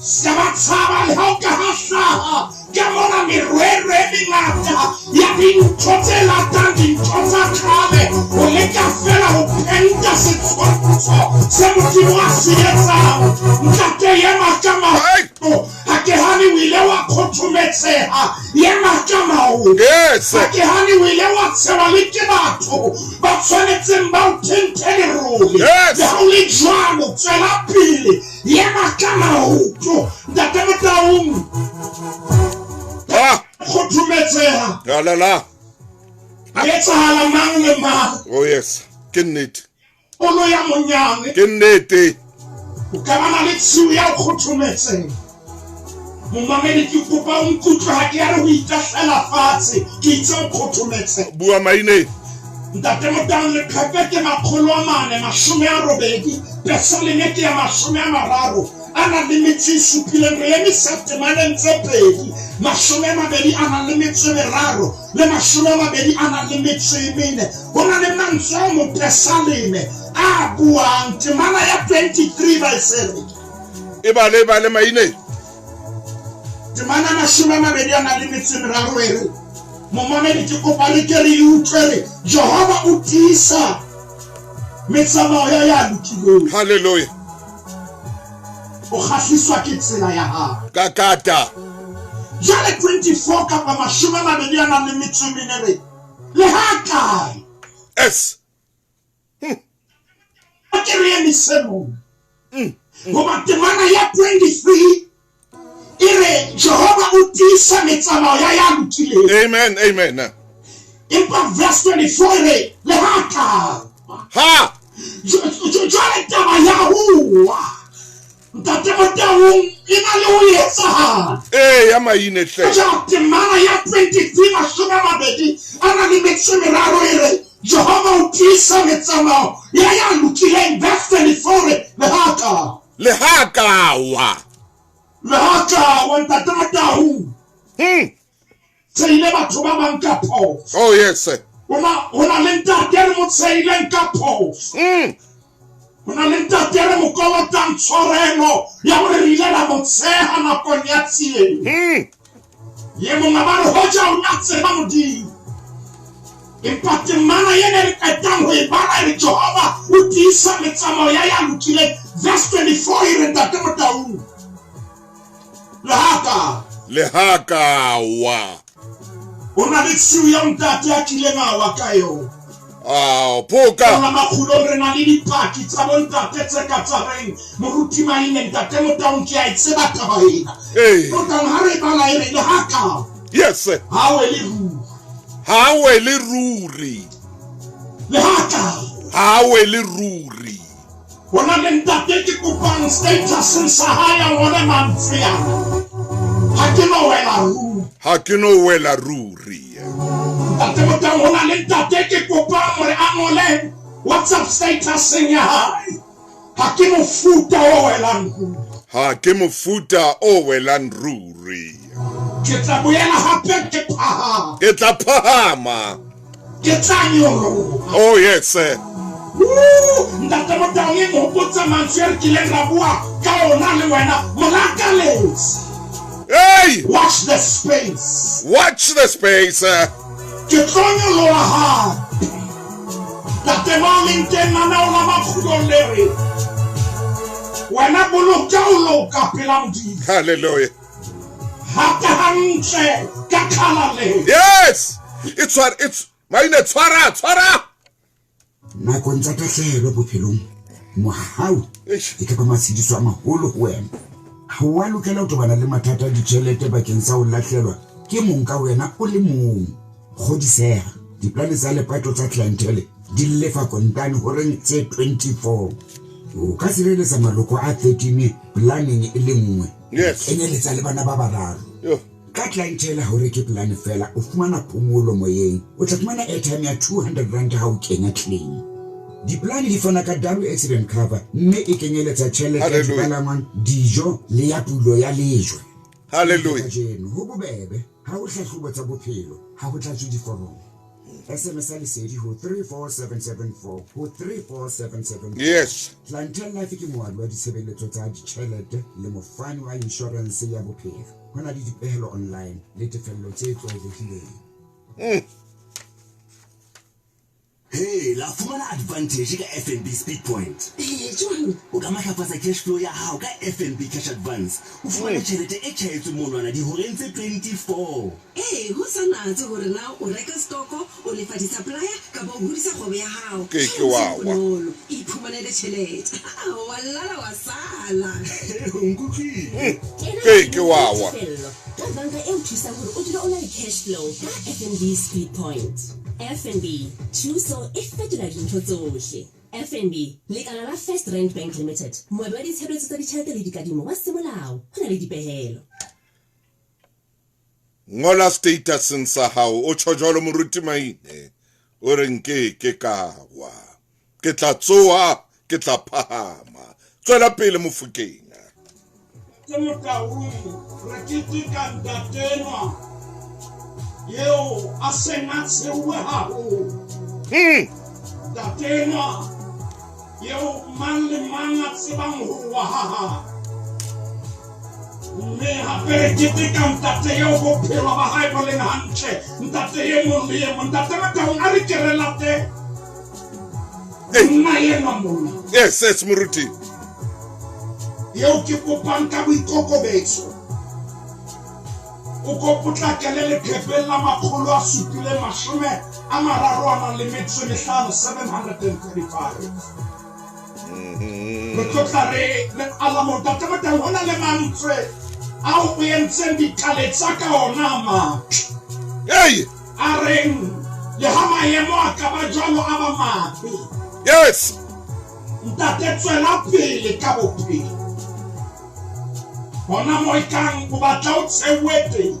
ska ba tshaba le ha o ka hafla ka mona merwere e mengata ya dintho tse latang dintho tsa kgale o leka fela ho penta setshwantsho se Modimo a se etsang. Ntate ema ka maoto ha ke hane o ile wa khothometseha ema ka maoto ha ke hane o ile wa tshela le ke batho ba tshwanetseng ba o thente lerole le ha o le jwalo tswela pele ema ka maoto. Ntate Motang khothometseha la etsahala mang le mang. Oh yes ke nnete o lo ya monyane ke nnete o ka bana le tshiu ya khothometseha. Momamedi ke kopa o nkutlwe ha ke ya re ho itahlela fatshe ke itse o khothometseha. Bua maine. Ntate Motang le qepe ke 480 percent ke ya 30 ana le metsi supileng re eme September ntse pedi 20 ana le metsi meraro le 20 ana le metsi mene hona le mantswe mo pesaleme a buang temana ya 23 by 7 e bale maine temana 20 ana le metsi meraro ere momamedi ke kopa le ke re utlwele Jehova o tisa metsamao ya lokileng. Hallelujah. O khasiswa ke tsela ya ha kakata jale 24 kapa 20 ana le metsi menere le ha kae akere misemo goba temana ya 23 ire Jehova o tisa metsamao ya lokileng. Amen Impa verse 24 ire le ha kae jale taba ya huwa. Ntate Motang ina le o etsa ya maine hle temana ya 23 ana le metsi meraro ire Jehova o tisa metsamao ya lokileng. Verse 24 le haka wa Ntate Motang tseile batho ba bang ka phoso. Oh yes Ona le ntate re mo tseileng ka phoso ona le ntate re mo kolotang tshwarelo ya hore re ile la mo tseha nakong ya tsieng ye monga ba re hoja o na tseba Modimo empa temana yene re qetang ho e bala re Jehova o tisa metsamao ya lokileng. Verse 24 ire Ntate Motang le haka wa ona le tsiu ya ntate a kileng a wa ka yona. Poka ona makgulo re na le dipaki tsa bontate tse ka tsareng moruti maine. Ntate Motang ke a itseba taba ena Motang ha re bala ere le haka yes hawe le ruri le haka hawe le ruri ona le ntate ke kopang status sa haya ngone mantswe ha ke no wela ruri. Ntate Motang hona le ntate ke kopang hore a ngole WhatsApp status ya hae ha ke mofuta o welang ruri. Ke tla boela hape ke tla phahama ke tla nyoloha. Oh yes Ntate Motang e mo botsa mantswe ke le ra bua ka ona le wena molakalesi. Watch the space. Ke tlonya lo ha. Ntate Malington na ona makhulo lere. wena boloka o loka pela Modimo. Hallelujah. Hata hantle ka khalale. Yes. It's maine tshwara. nakong tsa tahlehelo bophelong mohau e ka ba matshidiso a maholo ho wena ha wa lokela ho tobana le mathata a ditjhelete bakeng sa ho lahlehelwa ke mong ka wena o le mong kgodiseha diplane tsa lepato tsa clientele di lefa kontane horeng tse 24 o ka sireletsa maloko a 13 planning e le nngwe enyeletsa le bana ba bararo ka clientele ha o reke plan fela o fumana phomolo moyeng o tla fumana airtime ya 200 rand ha o kenya claim diplane di fana ka double accident cover mme e kenyeletsa tjhelete ya dipalangwang dijo le ya pulo ya lejwe. Hallelujah. Ho bobebe ha o hlahloba tsa bophelo ha ho tlatswe diforomo SMS lesedi ho 34774 ho 34774. Yes. Clientele life ke moabi wa ditshebeletso tsa ditjhelete le mofani wa insurance ya bophelo. Hona le dipehelo online le tefello tse tlwaelehileng. Hey, la fumana advantage ka FNB Speed Point. Jwang, o ka matlafatsa cash flow ya hao ka FNB Cash Advance. O fumana tjhelete e tjhaetswe monwana dihoreng tse 24. Ho sanatse hore na o reka stoko o lefa di-supplier ka ba o hodisa kgwebo ya hao. Ke wawa. Iphumanele tjhelete. Walala wa sala. Nkutlile. Ke wawa. Ka banka e o thusa hore o dule o na le cash flow ka FNB Speed Point. FNB, thuso e fetola dintho tsohle. FNB, lekala la First Rand Bank Limited. Moabi wa ditshebeletso tsa ditjhelete le dikadimo wa semolao. Ho na le dipehelo. Ngola status sa hao o tjhojolo moruti maine. O re nke ke kawa. Ke tla tsoa, ke tla phahama. Tswela pele Mofokeng. Ke motaung re kitika ntatenwa. Yo, a senat se uhaho. Tatena. Yo, man le mangat se bang huaha. Me ha kiti kam tate yo go pelo ba hai bolen hanche. Ntate ye mo le mo ntate ma taung ari kerelate. Na ye mamuna. Yes, Muruti. Yo ki popanka wi koko beso. O putla kelele khepela makgolo a supile mashome a mararo a le metso mehlano 735. Re tlotla re ala montate mo teng hona le mantswe a o entseng dikaletsa ka ona ma. Hey! A reng le ha maemo a ka ba jwalo a ba mabe. Yes! Ntate tswela pele ka bophelo. Bona mo ikang o batla o tsewete.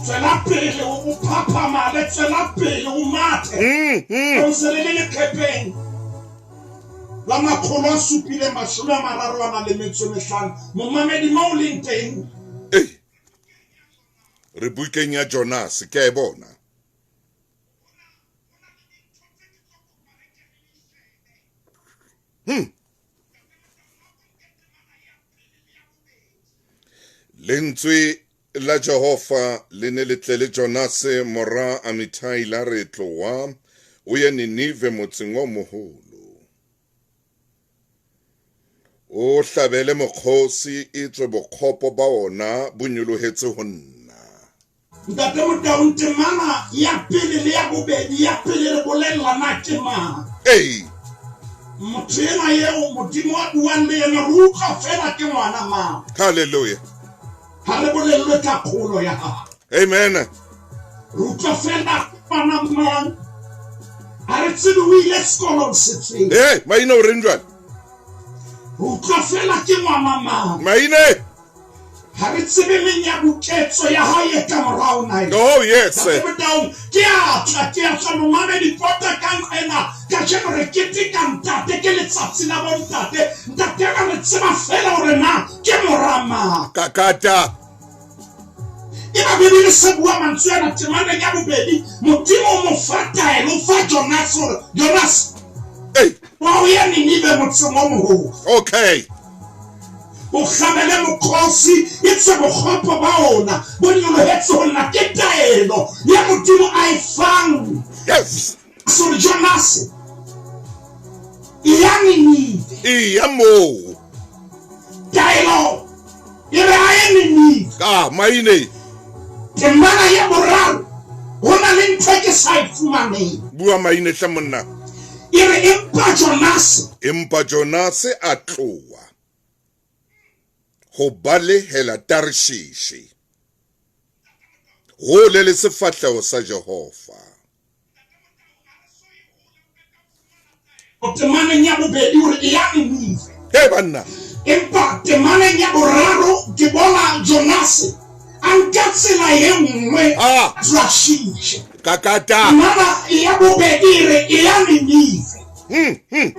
Tswela pele o phapama le tswela pele o mate. O se le khepeng. La makgolo a supile mashome a mararo a le metso mehlano. Momamedi mo o leng teng. Re buikeng ya Jonas ke e bona. Lentswe la Jehova le ne le tle le Jonas mora a mithai la re tloa o ye Ninive motseng o moholo. O hlabele mokgosi e tswe bokgopo ba ona bo nyolohetse ho nna. Ntate mo taung temana ya pele le ya bobedi ya pele re bolella na ke ma. Motho ena yeo Modimo a buang le yena re utlwa fela ke ngwana ma. Hallelujah. Ha re bolellwe ka kgolo ya ha. Amen. Utlwa fela bana man. Ha re tsebe o ile sekolong se feng. Maine o reng jwale? Utlwa fela ke ngwana ma. Maine. Ha re tsebe menyabuketso ya hae ka morao na. Oh yes. Ke a tla momamedi pota kang ena ka jeno re kitika ntate ke letsatsi la bontate. Ntate re tseba fela hore na ke morama. Kakata. Eba bebile se bua mantswe ana temana ya bobedi Modimo mo fata elo fa Jonas. Wa o ya Ninive motseng o moholo. Okay. O khabele mokhosi itse bokgopo ba ona bo nyolohetse ho nna ke taelo ya Modimo a ifang. Yes. So Jonas ya Ninive. Mo. dialogue e re a enemy maine temana ya boraro hona le ntho ke sa ifumaneng bua maine tla monna e re empa Jonas a tloa ho balehela Tarshishi ho le sefatlego sa Jehova temana ya bobedi o re e ya enemy banna empa temana ya boraro ke bona Jonas ankatsela yengwe Tarshishi kakata mama ya bobedi re e ya enemy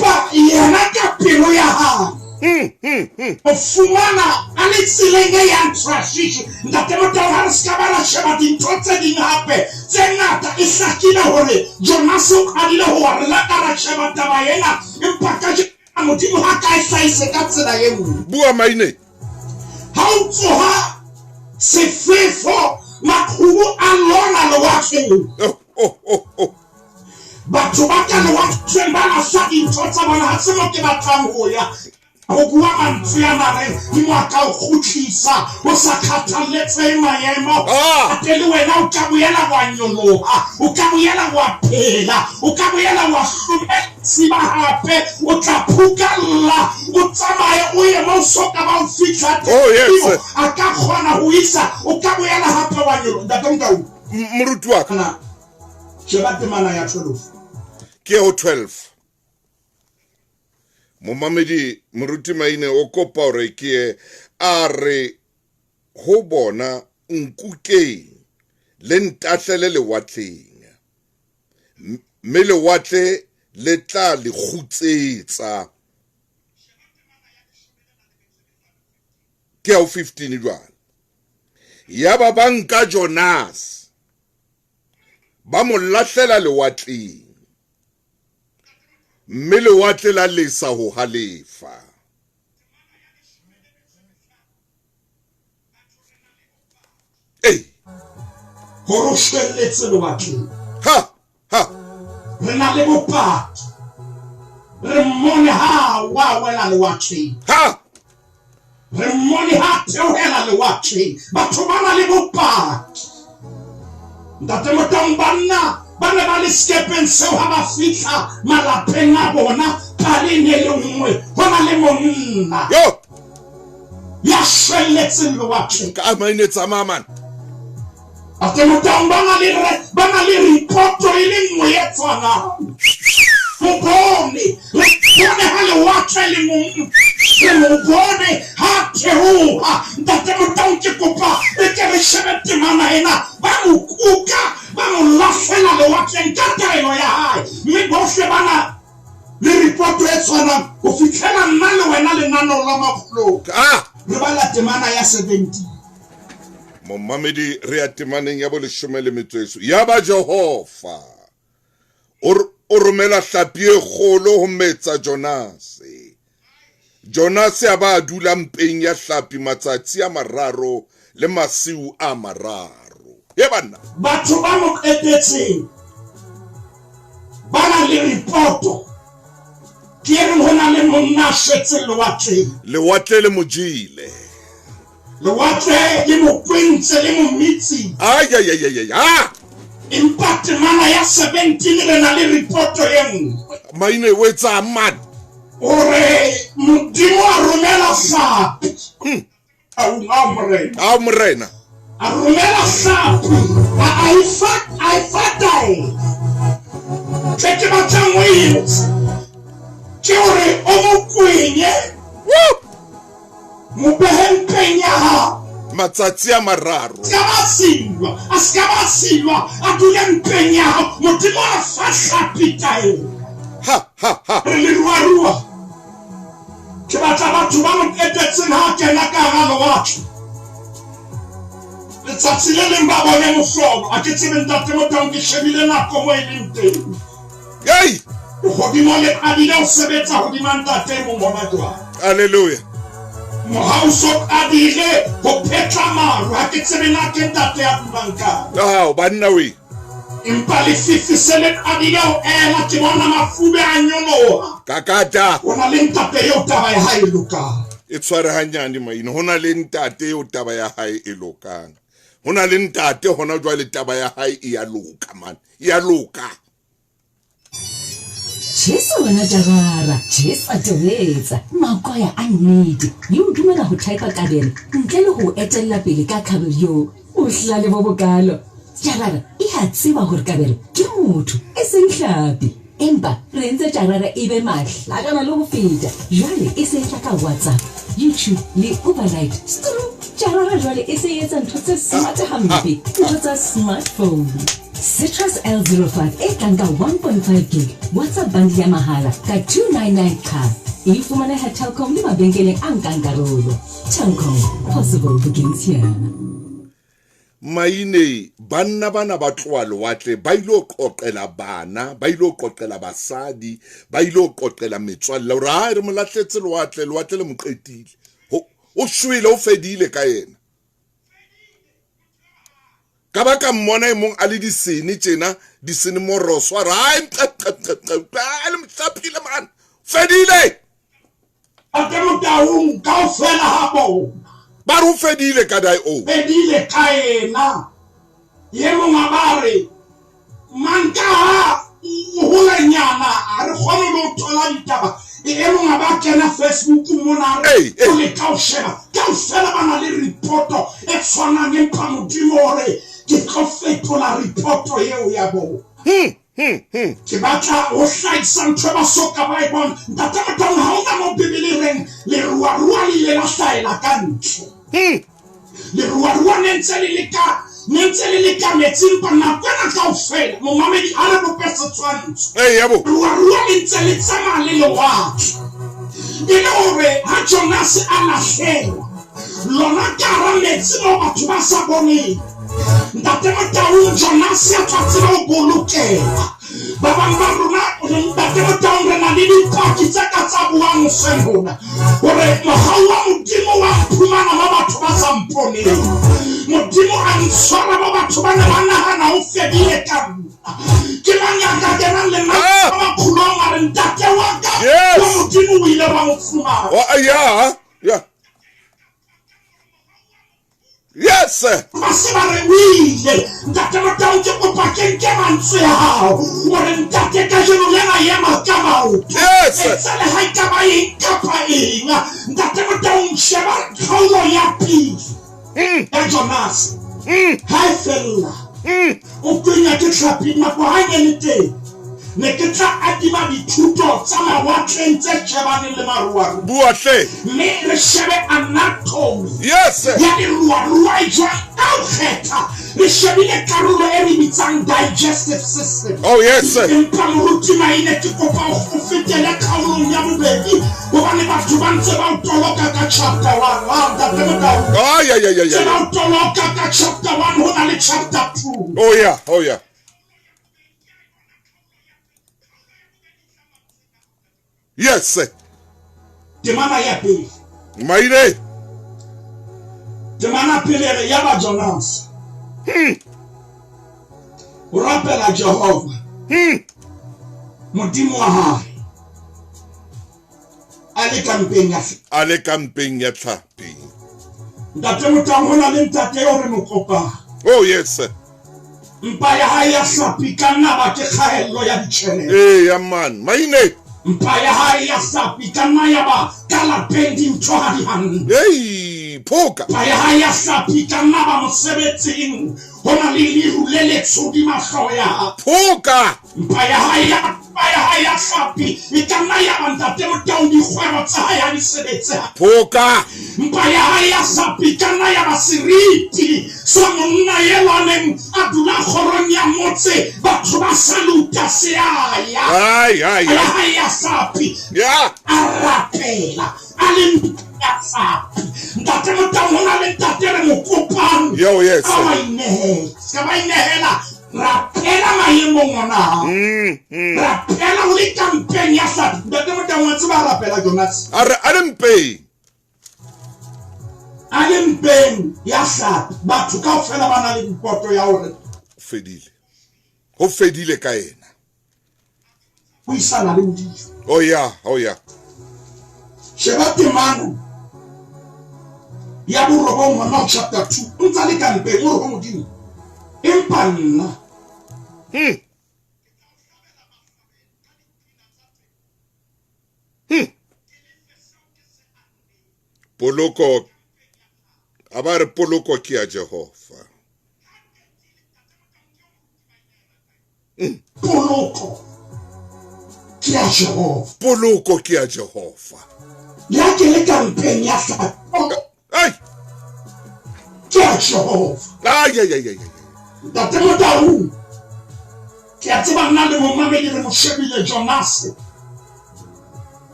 pa yena ka pelo ya ha fumana a le tseleng ya Tarshishi ntate motho ska bala sheba dintho tse ding hape tse ngata e hlakile hore Jonas o adile ho wa rela ka sheba taba yena empa ka modimo ha ka isaise ka tsela yengwe bua maine ha o tsoha sefefo makhubu a lona le watleng batho ba ka le watleng ba la sa dintho tsa bona ha se mo ke batlang ho ya go bua mantswe ya mare di mwaka o khutlisa o sa khathaletse maemo atele wena o ka boela wa nyoloha o ka boela wa phela o ka boela wa tsiba hape o tla phukalla o tsamaye o ye mo soka ba o fitla a ka khona ho isa o ka boela hape wa nyoloha ndatonga moruti wa kana sheba temana ya 12 ke o 12 Momamedi moruti maine o kopa hore ke a re ho bona nkukeng le ntatlele le watleng me le watle le tla le khutsetsa ke o 15 jwana ya ba banka Jonas ba mo latlela le watleng mme le watle la lesa ho halefa ho shwelletse le watleng ha re na le bopaki re mmone ha wa wela le watleng re mmone ha theohela le watleng batho ba na le bopaki ntate motambanna bana ba le skepeng seo ha ba fihla malapeng a bona pale ne le nngwe hona le monna ya shwelletse le watleng ka maine tsa maman ate motamba bana le report e le nngwe ya tswana mobone ha le watle le mongwe mobone ha theoha ntate motanke kopa e ke re shebete mana ena ba mo kuka ba mo lafela le watleng ka taelo ya hae mme bohle bana le report e tswana ho fitlhela nna le wena le nano la makhlo re ba la temana ya 17 Momamedi re ya temaneng ya boleshome le metso ya ba Jehova o romela hlapi e kgolo ho metsa Jonas ya ba dula mpeng ya hlapi matsatsi a mararo le masiu a mararo ye banna batho ba mo etetseng bana le reporto ke re hona le monna shetse le watle le mojile le watle le mo kwentse le mo mitsi impact mana ya 17 re na le reporto yeng maine wetsa man ore modimo a romela hlapi a morena a romela hlapi I fatai teke batangwe ke ore o mo kwenye mo behempenya matsatsi a mararo askaba silwa atuya mpenya modimo a fa hlapi tae le ruarua ke batla batho ba mo etetseng ha kena ka halo watho letsatsi le leng ba bone mohlobo a ke tsebe ntate motang ke shebile nako mo e leng teng godimo le adile o sebetsa hodima ntate mo bona jwa haleluya mohauso adile ho phetla maru ha ke tsebe na ke ntate ya bulanka banna we impa le fifisele adile o ela ke bona mafube a nyoloha kakata ona le ntate yo taba ya hae luka e tshware hanyane maina hona le ntate o taba ya hae e lokang hona le ntate hona jwa le taba ya hae e ya loka man e ya loka Jesu wena Jarara Jesu atwetsa makoya a nnete yo dumela ho type kabelo ntle le ho etella pele ka kabelo o hlale bo bokalo Jarara e ha tseba hore kabelo ke motho e seng hlapi empa re ntse Jarara e be mahla kana le ho feta jwale e se tla ka WhatsApp YouTube le overnight Jarara jwale e se etsa ntho tse smart hampe ntho tsa smartphone Citrus L05 e tlanka 1.5 gig WhatsApp bundle ya mahala ka 299 ka e fumaneha Telkom le mabenkeleng a nkang karolo Telkom possible begins here maine banna bana ba tloa lewatle ba ilo qoqela bana ba ilo qoqela basadi ba ilo qoqela metswalle ra re molatletse lewatle le moqetile o shwile o fedile ka yena ka ba ka mmona e mong a le disene tjena disene moroswa ra le mhlapile man fedile a ke motaung ka fela habo ba ru fedile ka dai o fedile ka ena ye mong a bare manka hola nyana a re khona lo thola ditaba e mong a ba kena Facebook mona re o le ka o sheba ka fela bana le reporto e tswana ne pa modimore ke ka fetola reporto yeo ya bo ke batla o hlaisa ntho ba soka ba e bona ntatamata ha ona mo bibeleng le ruwa le la hlaela ka ntho le ruwa nentse le ka metsing pa na kwena ka o fela mo mamedi a re bo pesa tshwantsho yabo ruwa le ntse le tsama le lo wa ile ore ha Jonas a la hlela lona ka ra metsi mo batho ba sa bone ntate motaung Jonas ya tsatsela o bolokela ba bang ba rona ntate motaung re na le dipaki tsa ka tsa buang senona hore mohawa modimo wa phumana ba batho ba sa mpone modimo a ntshwara ba batho ba ne ba nahana o fedile ka ke manyaka ke nang le ba khulong a re ntate wa ka modimo o ile ba mfumana Yes, sir. Masibare wile, ntate motaung ke kopa ke mantswe ya hao. Hore ntate ka jeno lena ya makama o. Yes. Etsale ha ikaba kapa inga. Ntate motaung sheba khaulo ya pili. Ya Jonas. Hai fella. O kwenya ke tlhapi na kwa hanyelete. Ne ke tla adima dithuto tsa mawatleng tse shebane le maruwa. Buatle. Me re shebe anatomy. Yes, sir. Ya di ruwa ijwa au kheta. Re shebile karolo e re bitsang digestive system. Oh yes, sir. Empa moruti maine ke kopa o fetele karolo ya bobedi. Hobane batho ba ntse ba utoloka ka chapter 1. Yeah. Ba utoloka ka chapter 1 hona le chapter 2. Oh yeah. Yes, sir. Temana ya pele. Maine. Temana pele ya ba Jonas. O rapela Jehova. Modimo wa hae. Ale kampeng ya tlhapi. Ntate motaung hona le ntate o re mokopa. Oh yes, sir. Mpa ya hae ya hlapi ka nna ba ke kgaello ya ditjhelete. Ya man, maine. Mpa ya hae ya hlapi ka nna ya ba ka lapeng dintho ha di hantle. Phoka. Mpa ya hae ya hlapi ka nna ba mosebetsing hona le leru le letsho di mahlo ya. Phoka. Mpa ya hae ya hlapi e ka nna ya ba ntate motaung dikgwebo tsa hae ha di sebetsa. Phoka. Mpa ya hae ya hlapi ka nna ya ba seriti sa monna yelwaneng a dula kgorong ya motse batho ba saluta seaya. Ai. Ya hlapi a rapela a le ya hlapi ntate motaung hona le ntate re mo kopang. Yes, ka ba inehela rapela maemong ona. Rapela o le kampeng ya hlapi ntate motaung wa tseba rapela Jonas. A le mpeng ya hlapi batho kaofela ba na le dipoto ya hore ho fedile ka ena. Ho isana le modimo. Oh yeah. Sheba temana ya borobong Mark chapter 2 ntsa le ka mpeng o re modimo empa nna poloko abare poloko ke ya Jehova poloko ke ya Jehova poloko ke ya Jehova ya ke le ka mpeng ya sa ai ke ya Jehova ai Tate Motaung ke a tseba nna le momamedi re mo shebile Jonas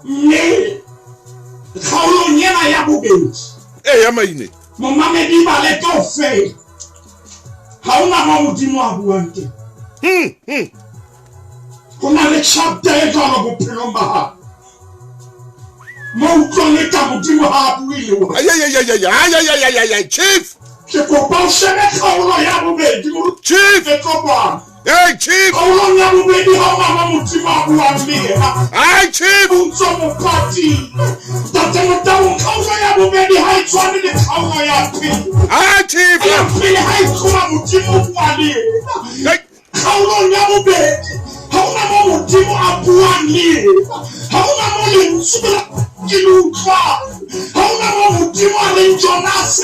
mme kgaolong ena ya bobedi ya maine momamedi ba le kaofela ha ona mo modimo a buang teng ho na le chapter e jwalo bophelong ba hao mo utlwang e ka modimo ha a buile wa ay chief ke kopa o shebe kgaolo ya bobedi chief e tlo bwana hey chief kgaolong ya bobedi ha ona mo modimo a buang le yena ai chief untso mopati Tate Motaung kgaolo ya bobedi ha e tshwane le kgaolo ya pele ai chief ya pele ha e tloha modimo o bua le yena kgaolong ya bobedi ha ona mo modimo a buang le yena ha ona mo lentswe la ke le utlwang ha ona mo modimo a leng Jonas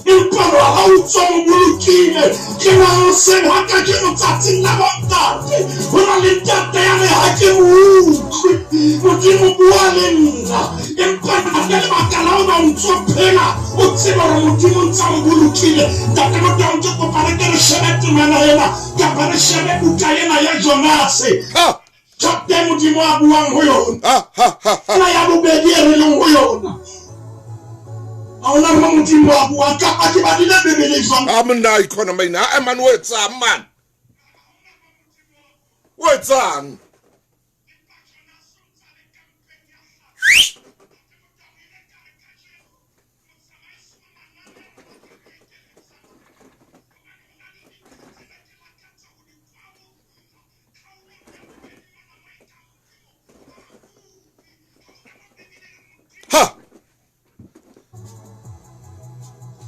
empa ha o tswa mo bolokile ke na o se ha ka ke no tsatsing la bontate ho na le ntate ya me ha ke mo utlwe modimo bua le nna empa ke le bakala o ba ntso phela o tseba hore modimo ntsa mo bolokile Tate Motaung ke kopane ke re shebe tumana yena kapa re shebe buka yena ya Jonas chapter modimo a buang ho yona na ya bobedi e re leng ho yona ha ona mo modimo a buang kapa ke ba dile bebele jwang amna ikona maina man wetsang man wetsang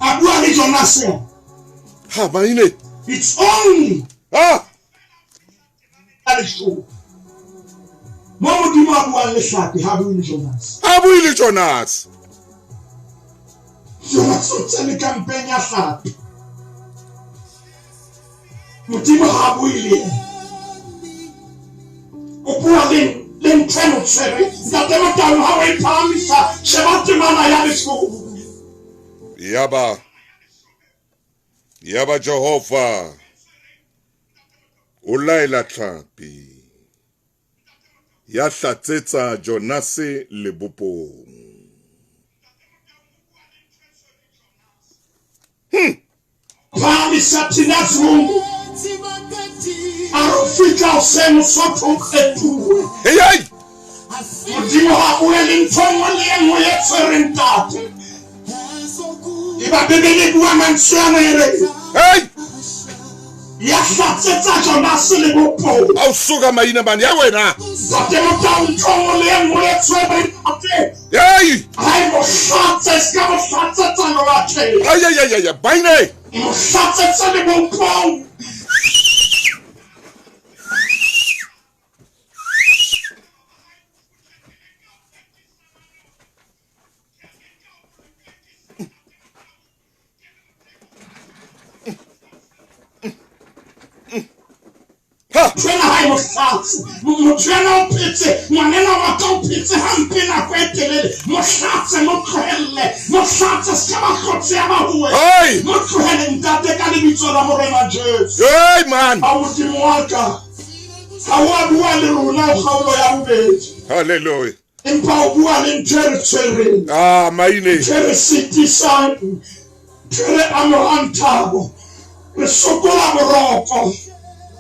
abua le Jonas ha maine it's only Alisho mo modimo a bua le hlapi ha bua le Jonas abuile Jonas o tsene campaign ya hlapi modimo ha buile o bua le nteno tsere Tate Motaung ha we phamisa sheba temana ya lesho Yaba Jehova Ulaila tlhapi ya hlatsetsa Jonas lebopong phamisa tinatsung arufika usemu soto etuwe hey modimo ha bua le ntho le engwe ya tserentate iba bebele bua mantswana ere hey ya hlatsetsa Jonas lebopong ausuka maina bani ya wena Tate Motaung ntho le engwe ya tserentate hey ai mo hlatsetsa mo hlatsetsa no bathe ay baine mo hlatsetsa lebopong Tshwana ha mo hlatse mo tshwana o phetse ngwanena wa ka o phetse hampe na kwa etelele mo hlatse mo tlohelle mo hlatse ska ba khotse ya bahuwe mo tlohelle ntate ka lebitso la morena Jesu hey man a modimo wa ka ha wa bua le rona o kgaolo ya bobedi hallelujah empa o bua le ntho re tshwereng maine re sitisang re amorantabo re sokola boroko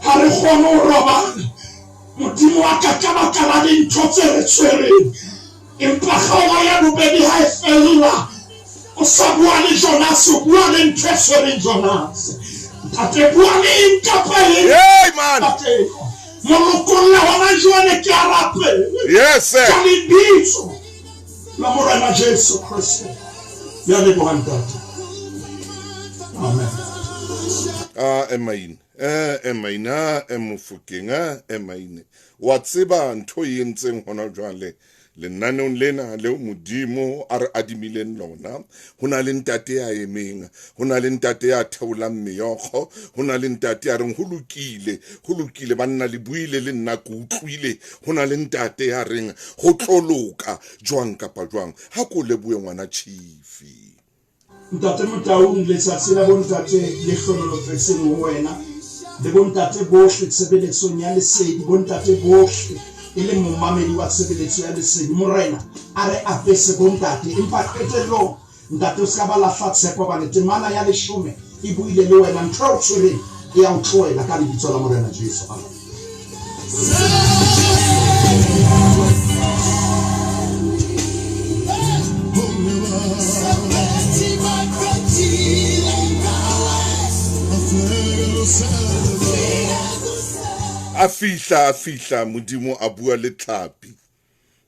ha re kgone ho robala modimo wa ka ka baka la dintho tse re tshwereng empa kgaolo ya bobedi ha e fela o sa bua le Jonas o bua le ntho e tshwereng Jonas tate bua le eng kapa eng hey man molokong la hona jwale ke a rapela yes sir ka lebitso la morena Jesu Kristo Ya leboha ntate. Amen. Emaine emaina emofokeng emaine wa tseba ntho e entseng hona jwale lenanong lena leo modimo a re adimileng lona ho na le ntate ya emeng ho na le ntate ya theolang meokgo ho na le ntate ya reng ho lokile banna le buile le nna ke utlwile ho na le ntate ya reng ho tloloka jwang kapa jwang ha ko leboe ngwana Chiefy. Ntate Motaung le tsatsi la bontate le hlonolofetseng ho wena le bontate bohle tshebeletsong ya lesedi bontate bohle e le momamedi wa tshebeletso ya lesedi morena a re apese bontate empa qetellong ntate o ska ba lahla tshepo ba temana ya 10 e buile le wena ntho o tshwereng e ya o tloela ka lebitso la morena Jesu. Amen. A fihla modimo a bua le Tlhapi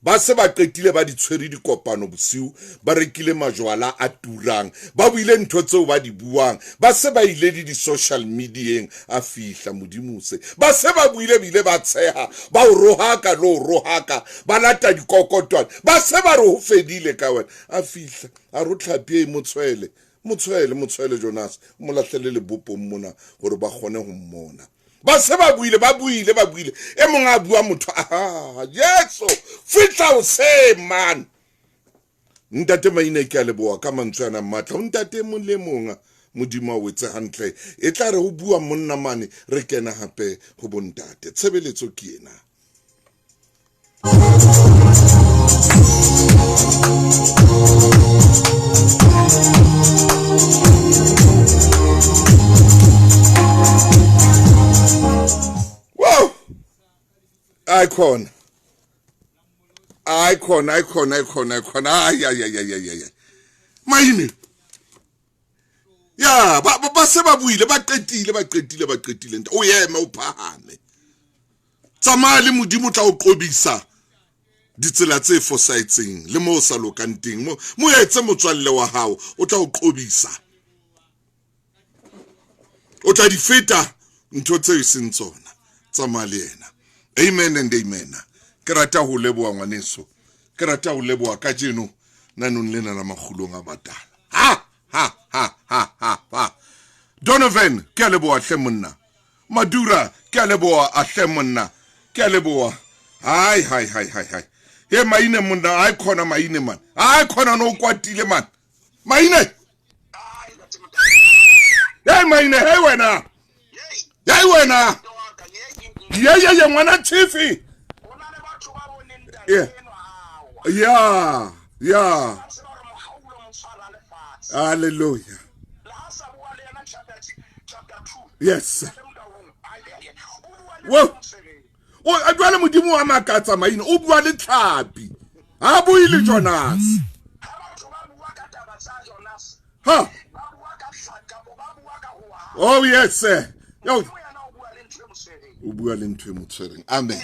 ba se ba qetile ba di tshwere dikopano bosiu ba rekile majwala a turang ba buile ntho tseo ba di buang ba se ba ile di social mediaeng a fihla modimo se ba se ba buile bile ba tsheha ba o rohaka ba lata dikokotwana ba se ba re ho fedile ka wena a fihla a ro Tlhapi motswele Jonas mo lahlele le bopo mona hore ba kgone ho mmona ba se ba buile e mong a bua motho Yeso fitla o se man ntate Maina ke a leboa ka mantswe ana matla ntate mo le monga modimo o etse hantle e tla re ho bua monna mane re kena hape ho bontate tshebeletso ke ena. Icon. Ay. Maine. Ya, ba se ba buile ba qetile. O yema o phahame. Tsamaya le modimo tla o qobisa. Ditsela tse fosahetseng le mo sa lokang teng mo etse motswalle wa hao o tla o qobisa. O tla di feta ntho tse e seng tsona. Tsamaya le yena. Amen and amen. Ke rata ho leboha ngwaneso. Ke rata ho leboha ka jeno nanong lena la makgulong a batala. Ha. Donovan ke a leboha hle monna. Madura ke a leboha a hle monna. Ke a leboha. Hai. He Maine monna ai khona Maine man. Ai khona no kwatile man. Maine. Hey Maine, hey wena. Hey wena. Yeah, ngwana Chiefy. Yeah. Hallelujah. Yes. Whoa. O adwala modimo wa makatsa Maine o bua le Tlhapi. Ha buile Jonas. Ha. Oh yes sir. Yo. O bua le ntwe motshwereng. Amen.